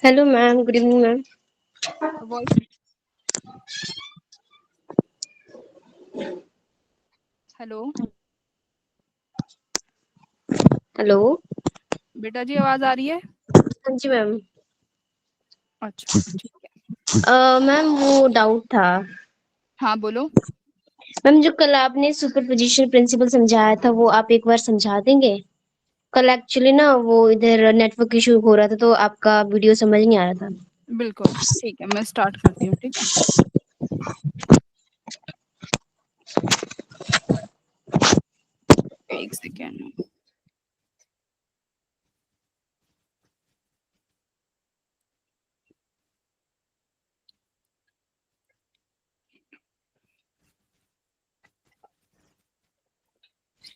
Hello ma'am, good evening ma'am. Voice. Hello. Hello. बेटा जी आवाज आ रही है? हाँ जी मैम। अच्छा ठीक है। मैम वो डाउट था। हाँ बोलो। मैम जो कल आपने सुपरपोजिशन प्रिंसिपल समझाया था वो आप एक बार समझा देंगे? कल एक्चुअली ना वो इधर नेटवर्क इशू हो रहा था तो आपका वीडियो समझ नहीं आ रहा था। बिल्कुल ठीक है, मैं स्टार्ट करती हूँ। ठीक है, एक सेकेंड।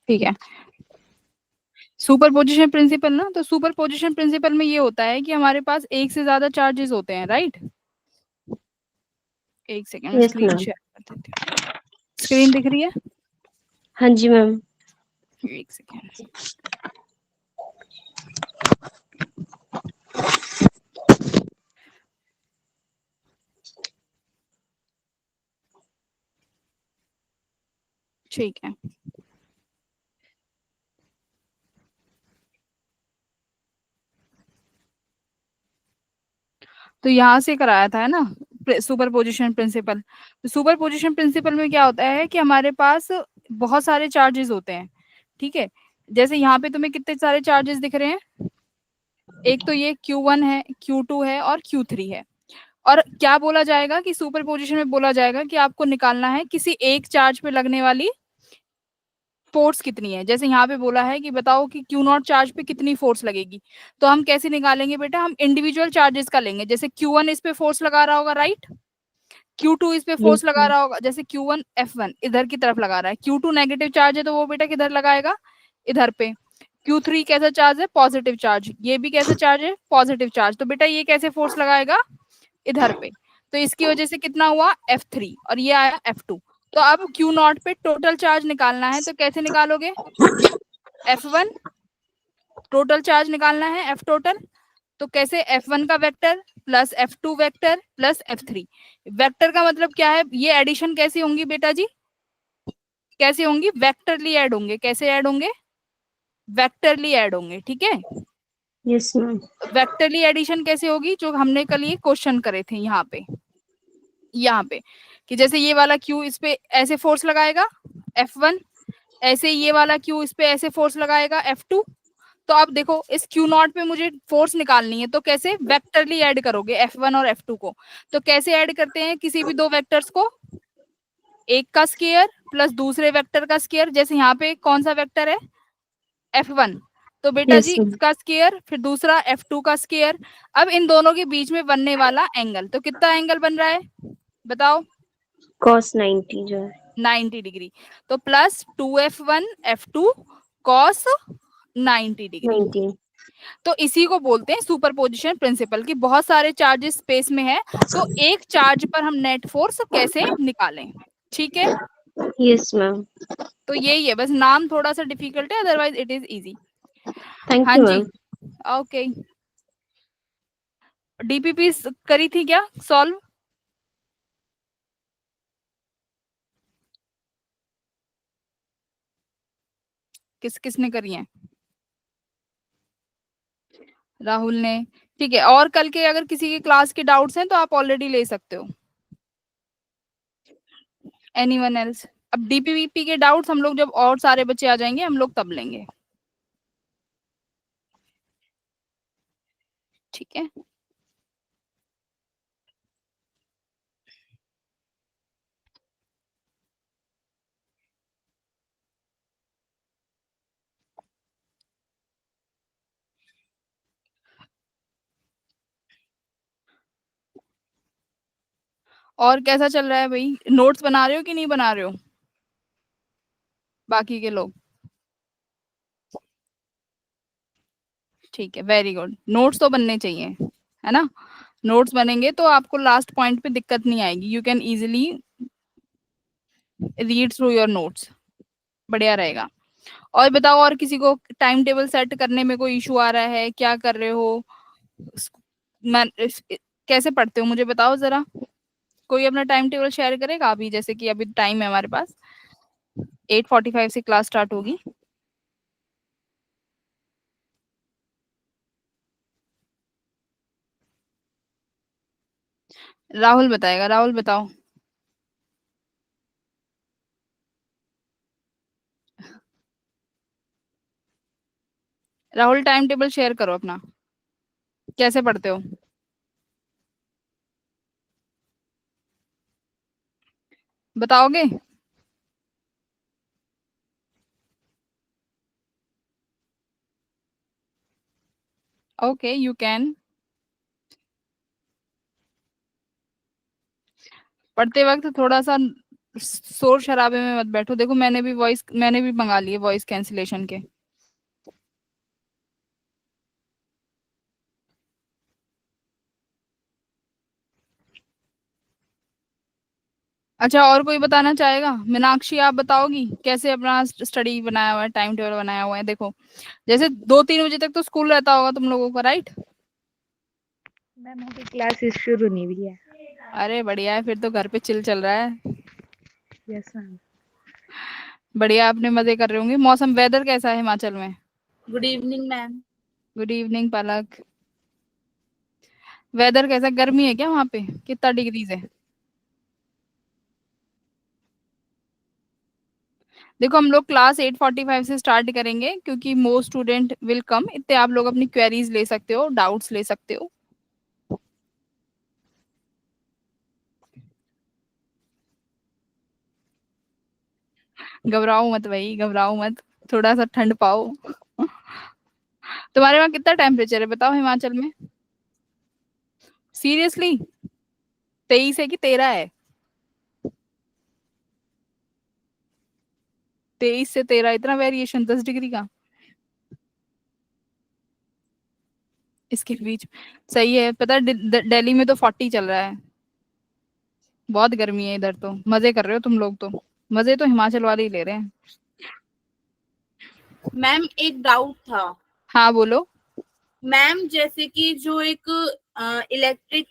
ठीक है। सुपर पोजिशन प्रिंसिपल ना, तो सुपर पोजिशन प्रिंसिपल में ये होता है कि हमारे पास एक से ज्यादा चार्जेस होते हैं, राइट। एक सेकेंड, मैं यस स्क्रीन मैम। शेयर कर देती हूँ। स्क्रीन दिख रही है? हाँ जी मैम। एक सेकेंड। ठीक है, तो यहाँ से कराया था है ना सुपर पोजिशन प्रिंसिपल। तो सुपर पोजिशन प्रिंसिपल में क्या होता है कि हमारे पास बहुत सारे चार्जेस होते हैं। ठीक है, जैसे यहाँ पे तुम्हें कितने सारे चार्जेस दिख रहे हैं। एक तो ये Q1 है, Q2 है और Q3 है। और क्या बोला जाएगा कि सुपर पोजिशन में बोला जाएगा कि आपको निकालना है किसी एक चार्ज पे लगने वाली फोर्स कितनी है। जैसे यहाँ पे बोला है कि बताओ कि Q0 चार्ज पे कितनी फोर्स लगेगी। तो हम कैसे निकालेंगे बेटा, हम इंडिविजुअल चार्जेस का लेंगे। जैसे Q1 इस पे फोर्स लगा रहा होगा, राइट। Q2 इस पे यस फोर्स लगा मैम। रहा होगा, जैसे Q1 F1 इधर की तरफ लगा रहा है। Q2 नेगेटिव चार्ज है तो वो बेटा किधर लगाएगा, इधर पे। Q3 कैसा चार्ज है, पॉजिटिव चार्ज। ये भी कैसा चार्ज है, पॉजिटिव चार्ज। तो बेटा ये कैसे फोर्स लगाएगा, इधर पे। तो इसकी वजह से कितना हुआ, F3, और ये आया F2। तो अब Q0 पे टोटल चार्ज निकालना है, तो कैसे निकालोगे, F1 टोटल चार्ज निकालना है, F टोटल। तो कैसे, F1 का vector plus F2 vector plus F3 vector का मतलब क्या है, ये एडिशन कैसी होंगी बेटा जी, कैसे होंगी, वेक्टरली ऐड होंगे। कैसे ऐड होंगे, वेक्टरली ऐड होंगे। ठीक है, यस मैम। वेक्टरली एडिशन कैसे होगी, जो हमने कल ये क्वेश्चन करे थे यहाँ पे कि जैसे ये वाला Q इस पे ऐसे फोर्स लगाएगा F1, ऐसे ये वाला Q इस पे ऐसे फोर्स लगाएगा F2। तो अब देखो इस Q0 पे मुझे फोर्स निकालनी है, तो कैसे वेक्टरली ऐड करोगे F1 और F2 को। तो कैसे ऐड करते हैं किसी भी दो वेक्टर्स को, एक का स्केयर प्लस दूसरे वेक्टर का स्केयर। जैसे यहाँ पे कौन सा वेक्टर है, F1। तो बेटा यस जी मैम। इसका स्केयर, फिर दूसरा F2 का स्केयर। अब इन दोनों के बीच में बनने वाला एंगल, तो कितना एंगल बन रहा है बताओ, कॉस 90 जो है। 90 डिग्री। तो plus 2F1 F2 cos 90 degree. 90। तो इसी को बोलते हैं सुपरपोजिशन प्रिंसिपल की बहुत सारे चार्जेस स्पेस में है, तो एक चार्ज पर हम नेट फोर्स कैसे निकालें। ठीक है, यस मैम। तो यही है, बस नाम थोड़ा सा डिफिकल्ट है, otherwise it is easy. Thank हाँ यू जी, मैम। ओके। डीपीपी करी थी क्या सॉल्व? किस किसने करी है? राहुल ने। ठीक है, और कल के अगर किसी के क्लास के डाउट्स हैं तो आप ऑलरेडी ले सकते हो। Anyone else? अब डीपीवीपी के डाउट्स हम लोग जब और सारे बच्चे आ जाएंगे हम लोग तब लेंगे। ठीक है, और कैसा चल रहा है भाई, नोट्स बना रहे हो कि नहीं बना रहे हो बाकी के लोग? ठीक है, वेरी गुड, नोट्स तो बनने चाहिए, है ना। नोट्स बनेंगे तो आपको लास्ट पॉइंट पे दिक्कत नहीं आएगी, you can easily read through your notes, बढ़िया रहेगा। और बताओ, और किसी को टाइम टेबल सेट करने में कोई इशू आ रहा है, क्या कर रहे हो, कैसे पढ़ते हो मुझे बताओ जरा, कोई अपना टाइम टेबल शेयर करेगा अभी, जैसे कि अभी टाइम है हमारे पास 8:45 से क्लास स्टार्ट होगी। राहुल बताएगा, राहुल बताओ। राहुल टाइम टेबल शेयर करो अपना, कैसे पढ़ते हो। बताओगे। Okay you can. पढ़ते वक्त थोड़ा सा शोर शराबे में मत बैठो, देखो मैंने भी मंगा लिए वॉइस कैंसिलेशन के। अच्छा और कोई बताना चाहेगा, मीनाक्षी आप बताओगी कैसे अपना स्टडी बनाया हुआ है, टाइम टेबल बनाया हुआ है। देखो जैसे 2-3 बजे तक तो स्कूल रहता होगा तुम लोगों का, राइट। मैम अभी क्लासेस शुरू नहीं हुई है। अरे बढ़िया है, फिर तो घर पे चिल चल रहा है। Yes ma'am. बढ़िया, अपने मजे कर रहे होंगे। मौसम वेदर कैसा है हिमाचल में। Good evening ma'am. Good evening Palak. Weather कैसा, गर्मी है क्या वहां पे, कितना डिग्रीज है। देखो हम लोग क्लास 8:45 से स्टार्ट करेंगे, क्योंकि मोस्ट स्टूडेंट विल कम, इतने आप लोग अपनी क्वेरीज ले सकते हो, डाउट्स ले सकते हो। घबराओ मत भाई, घबराओ मत, थोड़ा सा ठंड पाओ। तुम्हारे वहाँ कितना टेम्परेचर है बताओ हिमाचल में। सीरियसली 23 है कि 13 है। 23 से 13 इतना वेरिएशन, 10 डिग्री का इसके बीच। सही है, पता है दिल्ली में तो 40 चल रहा है। बहुत गर्मी है इधर, तो मजे कर रहे हो तुम लोग तो, मजे तो हिमाचल वाले ही ले रहे हैं। मैम एक डाउट था। हाँ बोलो। मैम जैसे कि जो एक इलेक्ट्रिक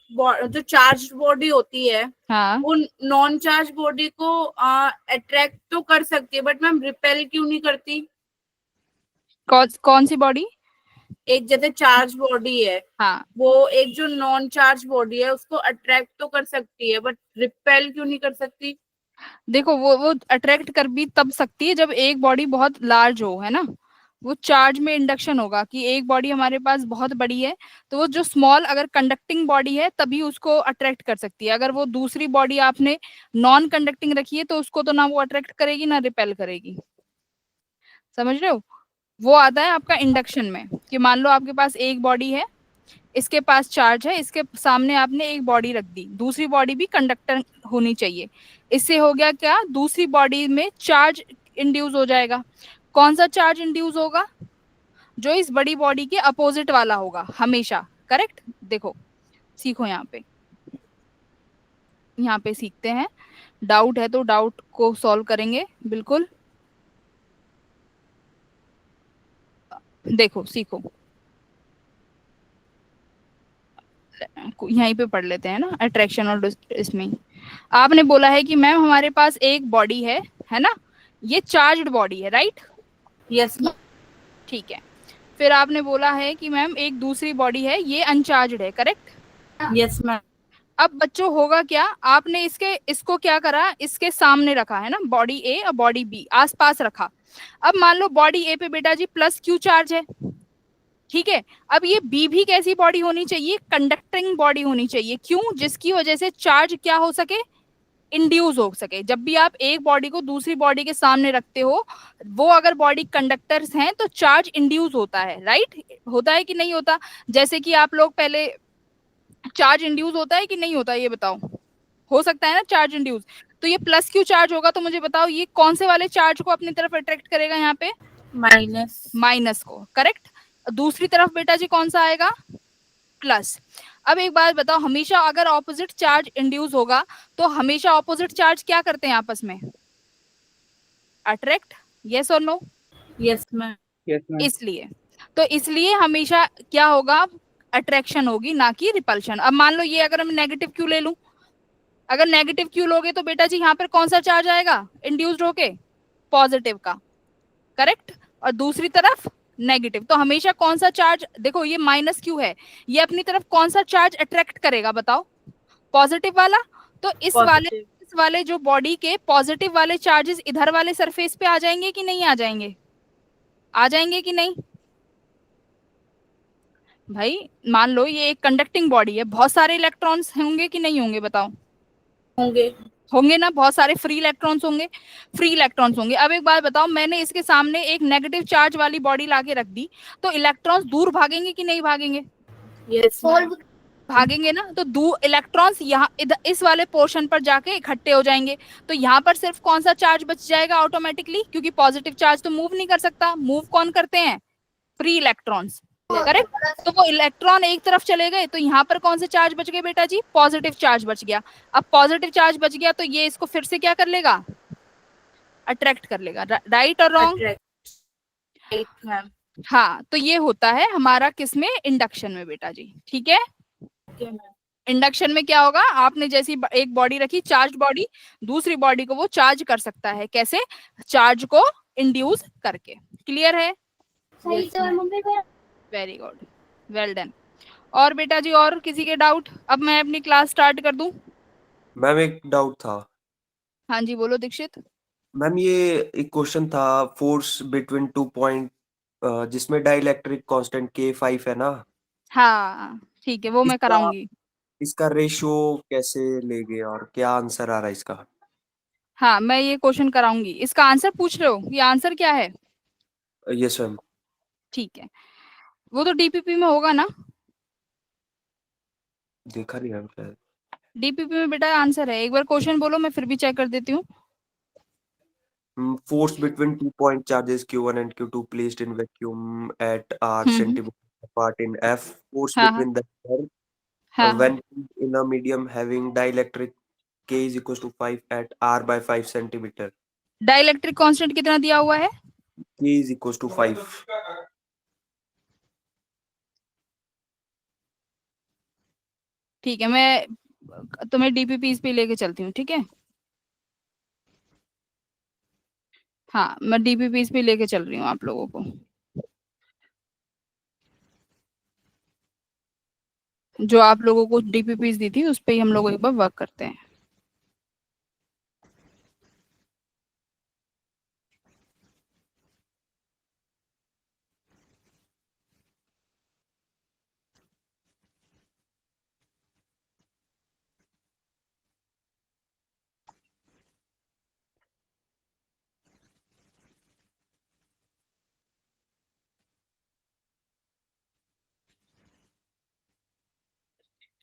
जो चार्ज बॉडी होती है, हाँ वो नॉन चार्ज बॉडी को अट्रैक्ट तो कर सकती है, बट मैम रिपेल क्यों नहीं करती। कौन सी बॉडी। एक जैसे चार्ज बॉडी है, हाँ वो एक जो नॉन चार्ज बॉडी है उसको अट्रैक्ट तो कर सकती है, बट रिपेल क्यों नहीं कर सकती। देखो वो अट्रैक्ट कर भी तब सकती है जब एक बॉडी बहुत लार्ज हो, है ना। वो चार्ज में इंडक्शन होगा कि एक बॉडी हमारे पास बहुत बड़ी है, तो वो जो स्मॉल अगर कंडक्टिंग बॉडी है तभी उसको अट्रैक्ट कर सकती है। अगर वो दूसरी बॉडी आपने नॉन कंडक्टिंग रखी है तो उसको तो ना वो अट्रैक्ट करेगी ना रिपेल करेगी। समझ रहे हो। वो आता है आपका इंडक्शन में, कि मान लो आपके पास एक बॉडी है, इसके पास चार्ज है, इसके सामने आपने एक बॉडी रख दी, दूसरी बॉडी भी कंडक्टर होनी चाहिए। इससे हो गया क्या, दूसरी बॉडी में चार्ज इंड्यूस हो जाएगा। कौन सा चार्ज इंड्यूस होगा, जो इस बड़ी बॉडी के अपोजिट वाला होगा हमेशा। करेक्ट। देखो सीखो यहाँ पे सीखते हैं। डाउट है तो डाउट को सॉल्व करेंगे बिल्कुल। देखो सीखो, यहीं पे पढ़ लेते हैं ना, अट्रैक्शन और इसमें आपने बोला है कि मैम हमारे पास एक बॉडी है ना, ये चार्ज्ड बॉडी है, राइट। Yes ma'am. ठीक है। फिर आपने बोला है कि मैम एक दूसरी बॉडी है, ये अनचार्ज्ड है, करेक्ट। Yes ma'am. अब बच्चों होगा क्या, आपने इसको क्या करा, इसके सामने रखा है ना, बॉडी ए और बॉडी बी आसपास रखा। अब मान लो बॉडी ए पे बेटा जी प्लस क्यू चार्ज है, ठीक है। अब ये बी भी कैसी बॉडी होनी चाहिए, कंडक्टिंग बॉडी होनी चाहिए, क्यों, जिसकी वजह से चार्ज क्या हो सके, इंड्यूस हो सके। जब भी आप एक बॉडी को दूसरी बॉडी के सामने रखते हो, वो अगर बॉडी कंडक्टर्स हैं तो चार्ज इंड्यूस होता है, राइट। होता है कि नहीं होता। जैसे कि आप लोग पहले, चार्ज इंड्यूस होता है कि नहीं होता, ये बताओ। हो सकता है ना चार्ज इंड्यूस। तो ये प्लस क्यू चार्ज होगा, तो मुझे बताओ ये कौन से वाले चार्ज को अपनी तरफ अट्रैक्ट करेगा यहाँ पे, माइनस। माइनस को, करेक्ट। दूसरी तरफ बेटा जी कौन सा आएगा, प्लस। अब एक बात बताओ, हमेशा अगर ऑपोजिट चार्ज इंड्यूस होगा तो हमेशा ऑपोजिट चार्ज क्या करते हैं आपस में, अट्रैक्ट। यस और no. Yes ma'am. Yes ma'am. इसलिए, तो इसलिए हमेशा क्या होगा, अट्रैक्शन होगी ना कि रिपल्शन। अब मान लो ये अगर हम नेगेटिव क्यू ले लूं, अगर नेगेटिव क्यू लोगे तो बेटा जी यहाँ पर कौन सा चार्ज आएगा इंड्यूस्ड होके, पॉजिटिव का, करेक्ट। और दूसरी तरफ नेगेटिव, तो हमेशा कौन सा चार्ज, देखो ये माइनस क्यू है, ये अपनी तरफ कौन सा चार्ज अट्रैक्ट करेगा बताओ, पॉजिटिव वाला। तो पॉजिटिव। इस वाले जो बॉडी के पॉजिटिव वाले चार्जेस इधर वाले सरफेस पे आ जाएंगे कि नहीं आ जाएंगे, आ जाएंगे कि नहीं भाई। मान लो ये एक कंडक्टिंग बॉडी है, बहुत सारे इलेक्ट्रॉन्स होंगे कि नहीं होंगे बताओ, होंगे। होंगे ना, बहुत सारे फ्री इलेक्ट्रॉन्स होंगे, फ्री इलेक्ट्रॉन्स होंगे। अब एक बात बताओ, मैंने इसके सामने एक नेगेटिव चार्ज वाली बॉडी लाके रख दी, तो इलेक्ट्रॉन्स दूर भागेंगे कि नहीं भागेंगे, यस भागेंगे ना। तो दूर इलेक्ट्रॉन्स यहाँ इस वाले पोर्शन पर जाके इकट्ठे हो जाएंगे, तो यहाँ पर सिर्फ कौन सा चार्ज बच जाएगा ऑटोमेटिकली, क्योंकि पॉजिटिव चार्ज तो मूव नहीं कर सकता, मूव कौन करते हैं, फ्री इलेक्ट्रॉन्स, करेक्ट। तो वो इलेक्ट्रॉन एक तरफ चले गए, तो यहाँ पर कौन से चार्ज बच गए बेटा जी, पॉजिटिव चार्ज बच गया। अब पॉजिटिव चार्ज बच गया तो ये इसको फिर से क्या कर लेगा, अट्रैक्ट कर लेगा, राइट और रॉन्ग। Right ma'am. हाँ, तो ये होता है हमारा किसमें, इंडक्शन में बेटा जी, ठीक है। इंडक्शन में क्या होगा, आपने जैसी एक बॉडी रखी चार्ज बॉडी, दूसरी बॉडी को वो चार्ज कर सकता है, कैसे, चार्ज को इंड्यूस करके। क्लियर है, वेरी गुड, वेल डन। और बेटा जी और किसी के डाउट, अब मैं अपनी क्लास स्टार्ट कर दूं। मैम एक डाउट था। हाँ जी बोलो दीक्षित। मैम ये एक क्वेश्चन था, फोर्स बिटवीन 2 पॉइंट जिसमें डाइलेक्ट्रिक कांस्टेंट K5 है ना, हाँ ठीक है, वो मैं इसका कराऊंगी। इसका रेशियो कैसे लेंगे और क्या आंसर आ रहा है इसका। हाँ मैं ये क्वेश्चन कराऊंगी, इसका आंसर पूछ रहे हो, ये आंसर क्या है, यस मैम। ठीक है। वो तो डीपीपी में होगा ना, देखा नहीं मैम शायद। डीपीपी में बेटा आंसर है, एक बार क्वेश्चन बोलो, मैं फिर भी चेक कर देती हूँ। Force between 2 point charges Q1 and Q2 placed in vacuum at R hmm. centimeter apart in F. Force हाँ हाँ between the pair हाँ when in a medium having dielectric K is equals to 5 at R by 5 centimeter. Dielectric constant कितना दिया हुआ है, K is equals to 5. ठीक है, मैं तुम्हें डीपीपी पे लेके चलती हूँ, ठीक है। हाँ मैं डीपीपी पे लेके चल रही हूँ आप लोगों को, जो आप लोगों को डीपीपी दी थी उस पे ही हम लोग एक बार वर्क करते हैं।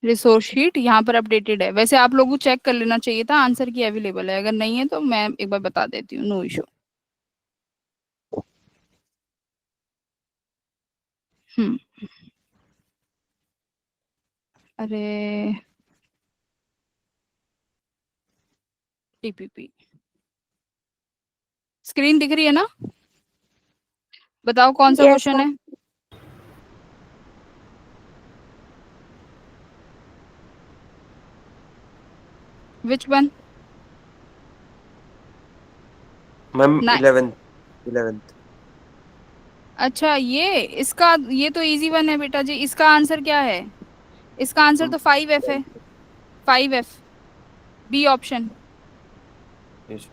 रिसोर्स शीट यहाँ पर अपडेटेड है, वैसे आप लोगों को चेक कर लेना चाहिए था, आंसर की अवेलेबल है, अगर नहीं है तो मैं एक बार बता देती हूँ, नो इशू। अरे टीपीपी स्क्रीन दिख रही है ना, बताओ कौन सा क्वेश्चन है, विच वन। मैम ना 11th। अच्छा ये तो इजी वन है बेटा जी, इसका आंसर क्या है, इसका आंसर तो 5F है, 5F, बी ऑप्शन, Yes.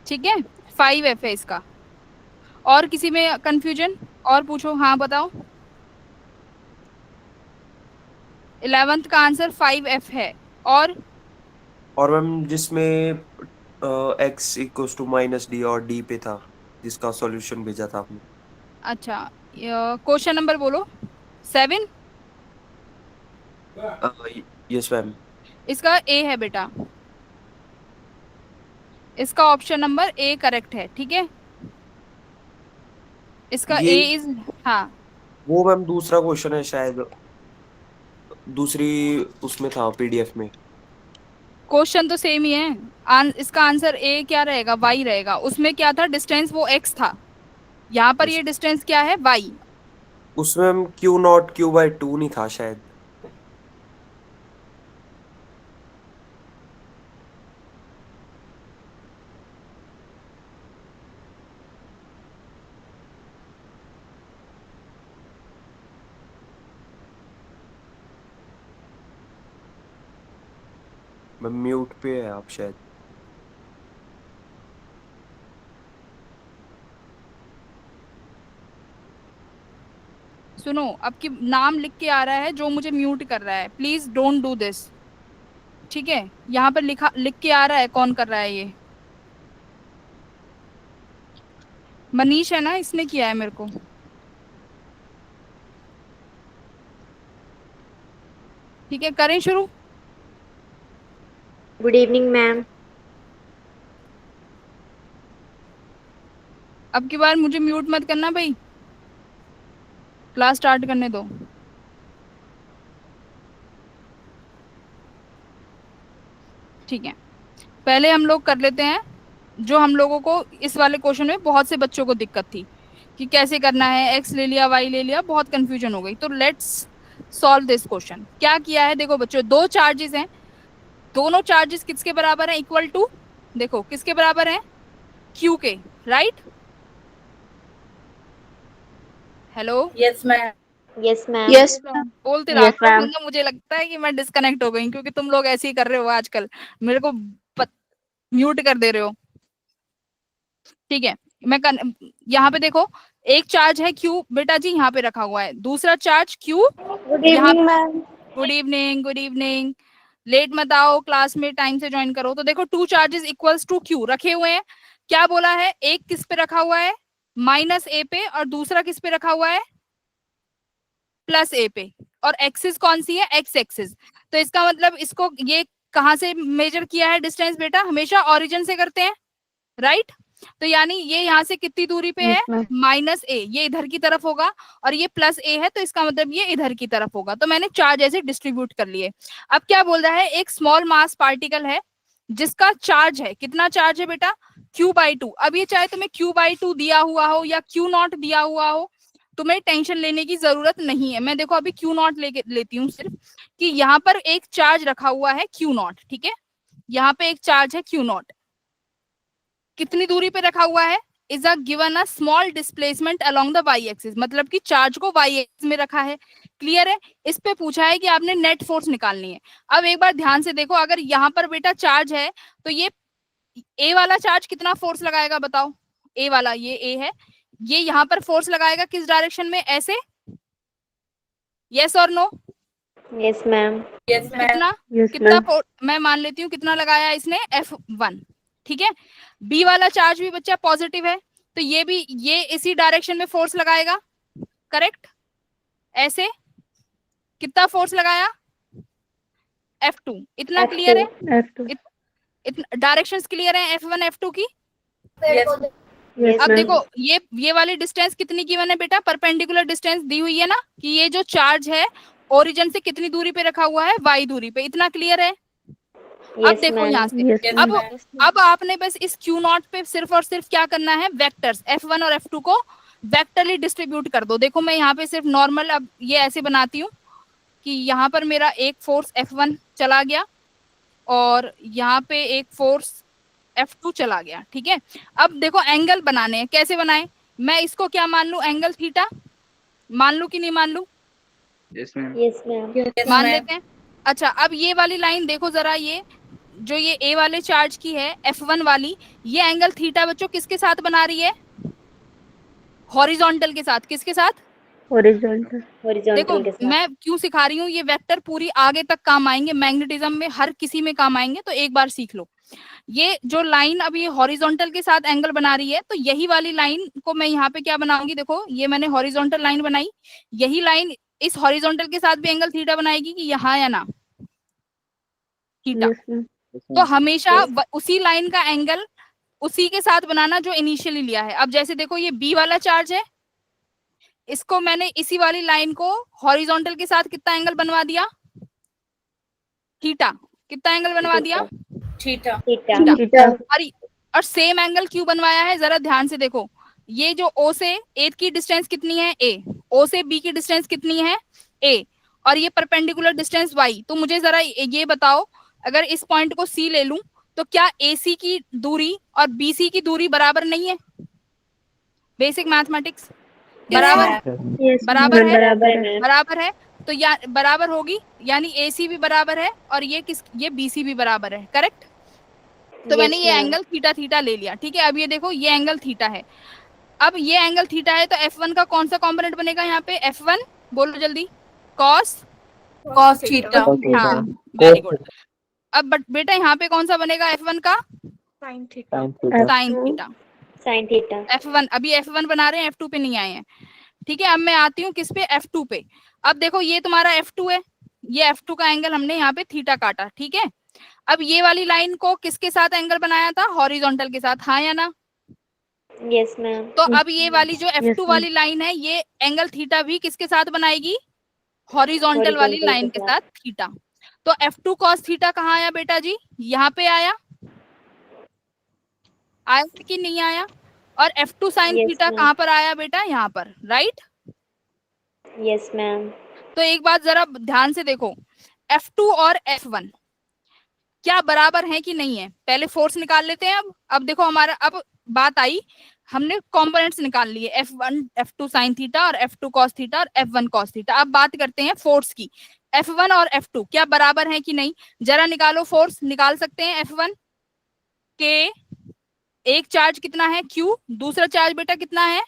ठीक है, 5F है इसका। और किसी में कंफ्यूजन, और पूछो, हाँ बताओ। 11th का आंसर 5F है। और मैम जिसमें x इक्वल्स टू -d और d पे था, जिसका सॉल्यूशन भेजा था आपने। अच्छा क्वेश्चन नंबर बोलो, 7। Yes ma'am. इसका ए है बेटा, इसका ऑप्शन नंबर ए करेक्ट है, ठीक है, इसका ये ए इज, हाँ वो मैम दूसरा क्वेश्चन है शायद, दूसरी उसमें था पीडीएफ में। क्वेश्चन तो सेम ही है, इसका आंसर ए क्या रहेगा, वाई रहेगा, उसमें क्या था डिस्टेंस, वो एक्स था, यहाँ पर Yes. ये डिस्टेंस क्या है, वाई, उसमें हम क्यू नॉट क्यू बाई 2 नहीं था शायद। मैं म्यूट पे है आप शायद। सुनो, आपकी नाम लिख के आ रहा है जो मुझे म्यूट कर रहा है, प्लीज डोंट डू दिस। ठीक है, यहाँ पर लिख के आ रहा है कौन कर रहा है ये। मनीष है ना, इसने किया है मेरे को। ठीक है, करें शुरू। Good evening ma'am. अब की बार मुझे म्यूट मत करना भाई, क्लास स्टार्ट करने दो। ठीक है, पहले हम लोग कर लेते हैं जो हम लोगों को इस वाले क्वेश्चन में बहुत से बच्चों को दिक्कत थी कि कैसे करना है, एक्स ले लिया वाई ले लिया, बहुत कंफ्यूजन हो गई। तो लेट्स सॉल्व दिस क्वेश्चन। क्या किया है देखो बच्चों, दो चार्जेस हैं, दोनों चार्जेस किसके बराबर हैं, इक्वल टू, देखो किसके बराबर हैं, क्यू के, right. Hello, yes ma'am. Yes ma'am. Yes बोलते रहा Yes, करो, ma'am. वरना मुझे लगता है कि मैं डिस्कनेक्ट हो गई, क्योंकि तुम लोग ऐसे ही कर रहे हो आजकल, मेरे को म्यूट कर दे रहे हो। ठीक है, यहाँ पे देखो, एक चार्ज है क्यू बेटा जी यहाँ पे रखा हुआ है, दूसरा चार्ज क्यू गुड यहाँ। Evening ma'am. Good evening, good evening. Late मत आओ, क्लास में टाइम से ज्वाइन करो। तो देखो, two charges equals to q रखे हुए हैं। क्या बोला है, एक किस पे रखा हुआ है, माइनस ए पे, और दूसरा किस पे रखा हुआ है, प्लस ए पे। और एक्सिस कौन सी है, एक्स एक्सिस। तो इसका मतलब इसको ये कहां से मेजर किया है डिस्टेंस बेटा, हमेशा ओरिजिन से करते हैं, राइट। तो यानी ये यहाँ से कितनी दूरी पे है, Yes, ma'am. माइनस ए, ये इधर की तरफ होगा, और ये प्लस ए है, तो इसका मतलब ये इधर की तरफ होगा। तो मैंने चार्ज ऐसे डिस्ट्रीब्यूट कर लिए। अब क्या बोल रहा है, एक स्मॉल मास पार्टिकल है जिसका चार्ज है, कितना चार्ज है बेटा, Q/2। अब ये चाहे तुम्हें Q/2 दिया हुआ हो या Q0 दिया हुआ हो, तुम्हें टेंशन लेने की जरूरत नहीं है। मैं देखो अभी Q0 लेती हूँ सिर्फ, कि यहाँ पर एक चार्ज रखा हुआ है Q0, ठीक है, यहाँ पे एक चार्ज है Q0, कितनी दूरी पे रखा हुआ है, is a given a small displacement along the y axis, मतलब कि चार्ज को वाई एक्सिस में रखा है। क्लियर है, इस पे पूछा है कि आपने नेट फोर्स निकालनी है। अब एक बार ध्यान से देखो, अगर यहाँ पर बेटा चार्ज है, तो ये ए वाला चार्ज कितना फोर्स लगाएगा बताओ, ए वाला, ये ए है, ये यहाँ पर फोर्स लगाएगा किस डायरेक्शन में, ऐसे, यस और no, yes ma'am. Yes ma'am. कितना, यस कितना मैम। मैं मान लेती हूँ कितना लगाया इसने, F1, ठीक है। बी वाला चार्ज भी बच्चा पॉजिटिव है, तो ये भी ये इसी डायरेक्शन में फोर्स लगाएगा, करेक्ट, ऐसे, कितना फोर्स लगाया, F2। इतना क्लियर है, F2. डायरेक्शंस क्लियर है F1 F2 की। यस Yes, अब ma'am. देखो ये वाली डिस्टेंस कितनी गिवन है बेटा, परपेंडिकुलर डिस्टेंस दी हुई है ना, कि ये जो चार्ज है ओरिजिन से कितनी दूरी पे रखा हुआ है, y दूरी पे, इतना क्लियर है। अब Yes, देखो ma'am. यहाँ से, Yes, Yes, ma'am. अब आपने बस इस Q0 पे सिर्फ और सिर्फ क्या करना है, वेक्टर्स F1 और F2 को वेक्टरली डिस्ट्रीब्यूट कर दो। देखो मैं यहाँ पे सिर्फ नॉर्मल अब ये ऐसे बनाती हूँ कि यहाँ पर मेरा एक फोर्स F1 चला गया और यहाँ पे एक फोर्स F2 चला गया, ठीक है। अब देखो एंगल बनाने हैं, कैसे बनाए, मैं इसको क्या मान लू, एंगल थीटा मान लू कि नहीं मान लू, Yes, ma'am. मान लेते हैं। अच्छा, अब ये वाली लाइन देखो जरा, ये जो ये ए वाले चार्ज की है F1 वाली, ये एंगल थीटा बच्चों किसके साथ बना रही है, हॉरिजॉन्टल के साथ, किसके साथ, Horizontal. देखो Horizontal के साथ. मैं क्यों सिखा रही हूँ, ये वेक्टर पूरी आगे तक काम आएंगे, मैग्नेटिज्म में हर किसी में काम आएंगे, तो एक बार सीख लो। ये जो लाइन अभी हॉरिजॉन्टल के साथ एंगल बना रही है, तो यही वाली लाइन को मैं यहाँ पे क्या बनाऊंगी, देखो ये मैंने हॉरिजॉन्टल लाइन बनाई, यही लाइन इस हॉरिजॉन्टल के साथ भी एंगल थीटा बनाएगी कि यहाँ या ना, थीटा। Yes, ma'am. तो हमेशा उसी लाइन का एंगल उसी के साथ बनाना जो इनिशियली लिया है। अब जैसे देखो ये बी वाला चार्ज है, इसको मैंने इसी वाली लाइन को हॉरिजॉन्टल के साथ कितना एंगल बनवा दिया, थीटा, कितना एंगल बनवा दिया, थीटा। Theta. थीटा। और सेम एंगल क्यों बनवाया है, जरा ध्यान से देखो, ये जो O से A की डिस्टेंस कितनी है, A, O से B की डिस्टेंस कितनी है A, और ये परपेंडिकुलर डिस्टेंस Y। तो मुझे जरा ये बताओ, अगर इस पॉइंट को C ले लूं तो क्या AC की दूरी और BC की दूरी बराबर नहीं है? बेसिक मैथमेटिक्स, बराबर है, Yes, बराबर है, बराबर है। बराबर है। तो या बराबर होगी, यानी AC भी बराबर है और ये BC भी बराबर है, करेक्ट। तो मैंने ये एंगल थीटा थीटा ले लिया, ठीक है। अब ये देखो, ये एंगल थीटा है। अब ये एंगल थीटा है तो F1 का कौन सा कॉम्पोनेंट बनेगा यहाँ पे? F1 बोलो जल्दी, कॉस थीटा। हाँ, वेरी गुड। अब बेटा यहाँ पे कौन सा बनेगा F1 का? Sine theta. Sine theta. Sine theta. F1, अभी F1 बना रहे हैं, F2 पे नहीं आए हैं, ठीक है। अब मैं आती हूँ किस पे? F2 पे। अब देखो, ये तुम्हारा F2 है, ये F2 का एंगल हमने यहाँ पे थीटा काटा, ठीक है। अब ये वाली लाइन को किसके साथ एंगल बनाया था? हॉरिजॉन्टल के साथ, हाँ या ना? Yes ma'am. तो अब ये वाली जो F2 वाली लाइन है, ये एंगल थीटा भी किसके साथ बनाएगी? हॉरिजॉन्टल वाली लाइन के साथ थीटा। तो F2 cos थीटा कहाँ आया बेटा जी? यहाँ पे आया, आया कि नहीं आया? और F2 sin थीटा कहाँ पर आया बेटा? यहाँ पर, राइट? Yes ma'am. तो एक बात जरा ध्यान से देखो, F2 और F1 क्या बराबर है कि नहीं है? पहले फोर्स निकाल लेते हैं। अब देखो, हमारा अब बात आई, हमने कंपोनेंट्स निकाल लिए, F1 F2 sin थीटा और F2 cos थीटा और F1 cos थीटा। अब बात करते हैं फोर्स की। F1 और F2 क्या बराबर है कि नहीं? जरा निकालो, फोर्स निकाल सकते हैं। F1 के एक चार्ज कितना है? Q, दूसरा चार्ज बेटा कितना है?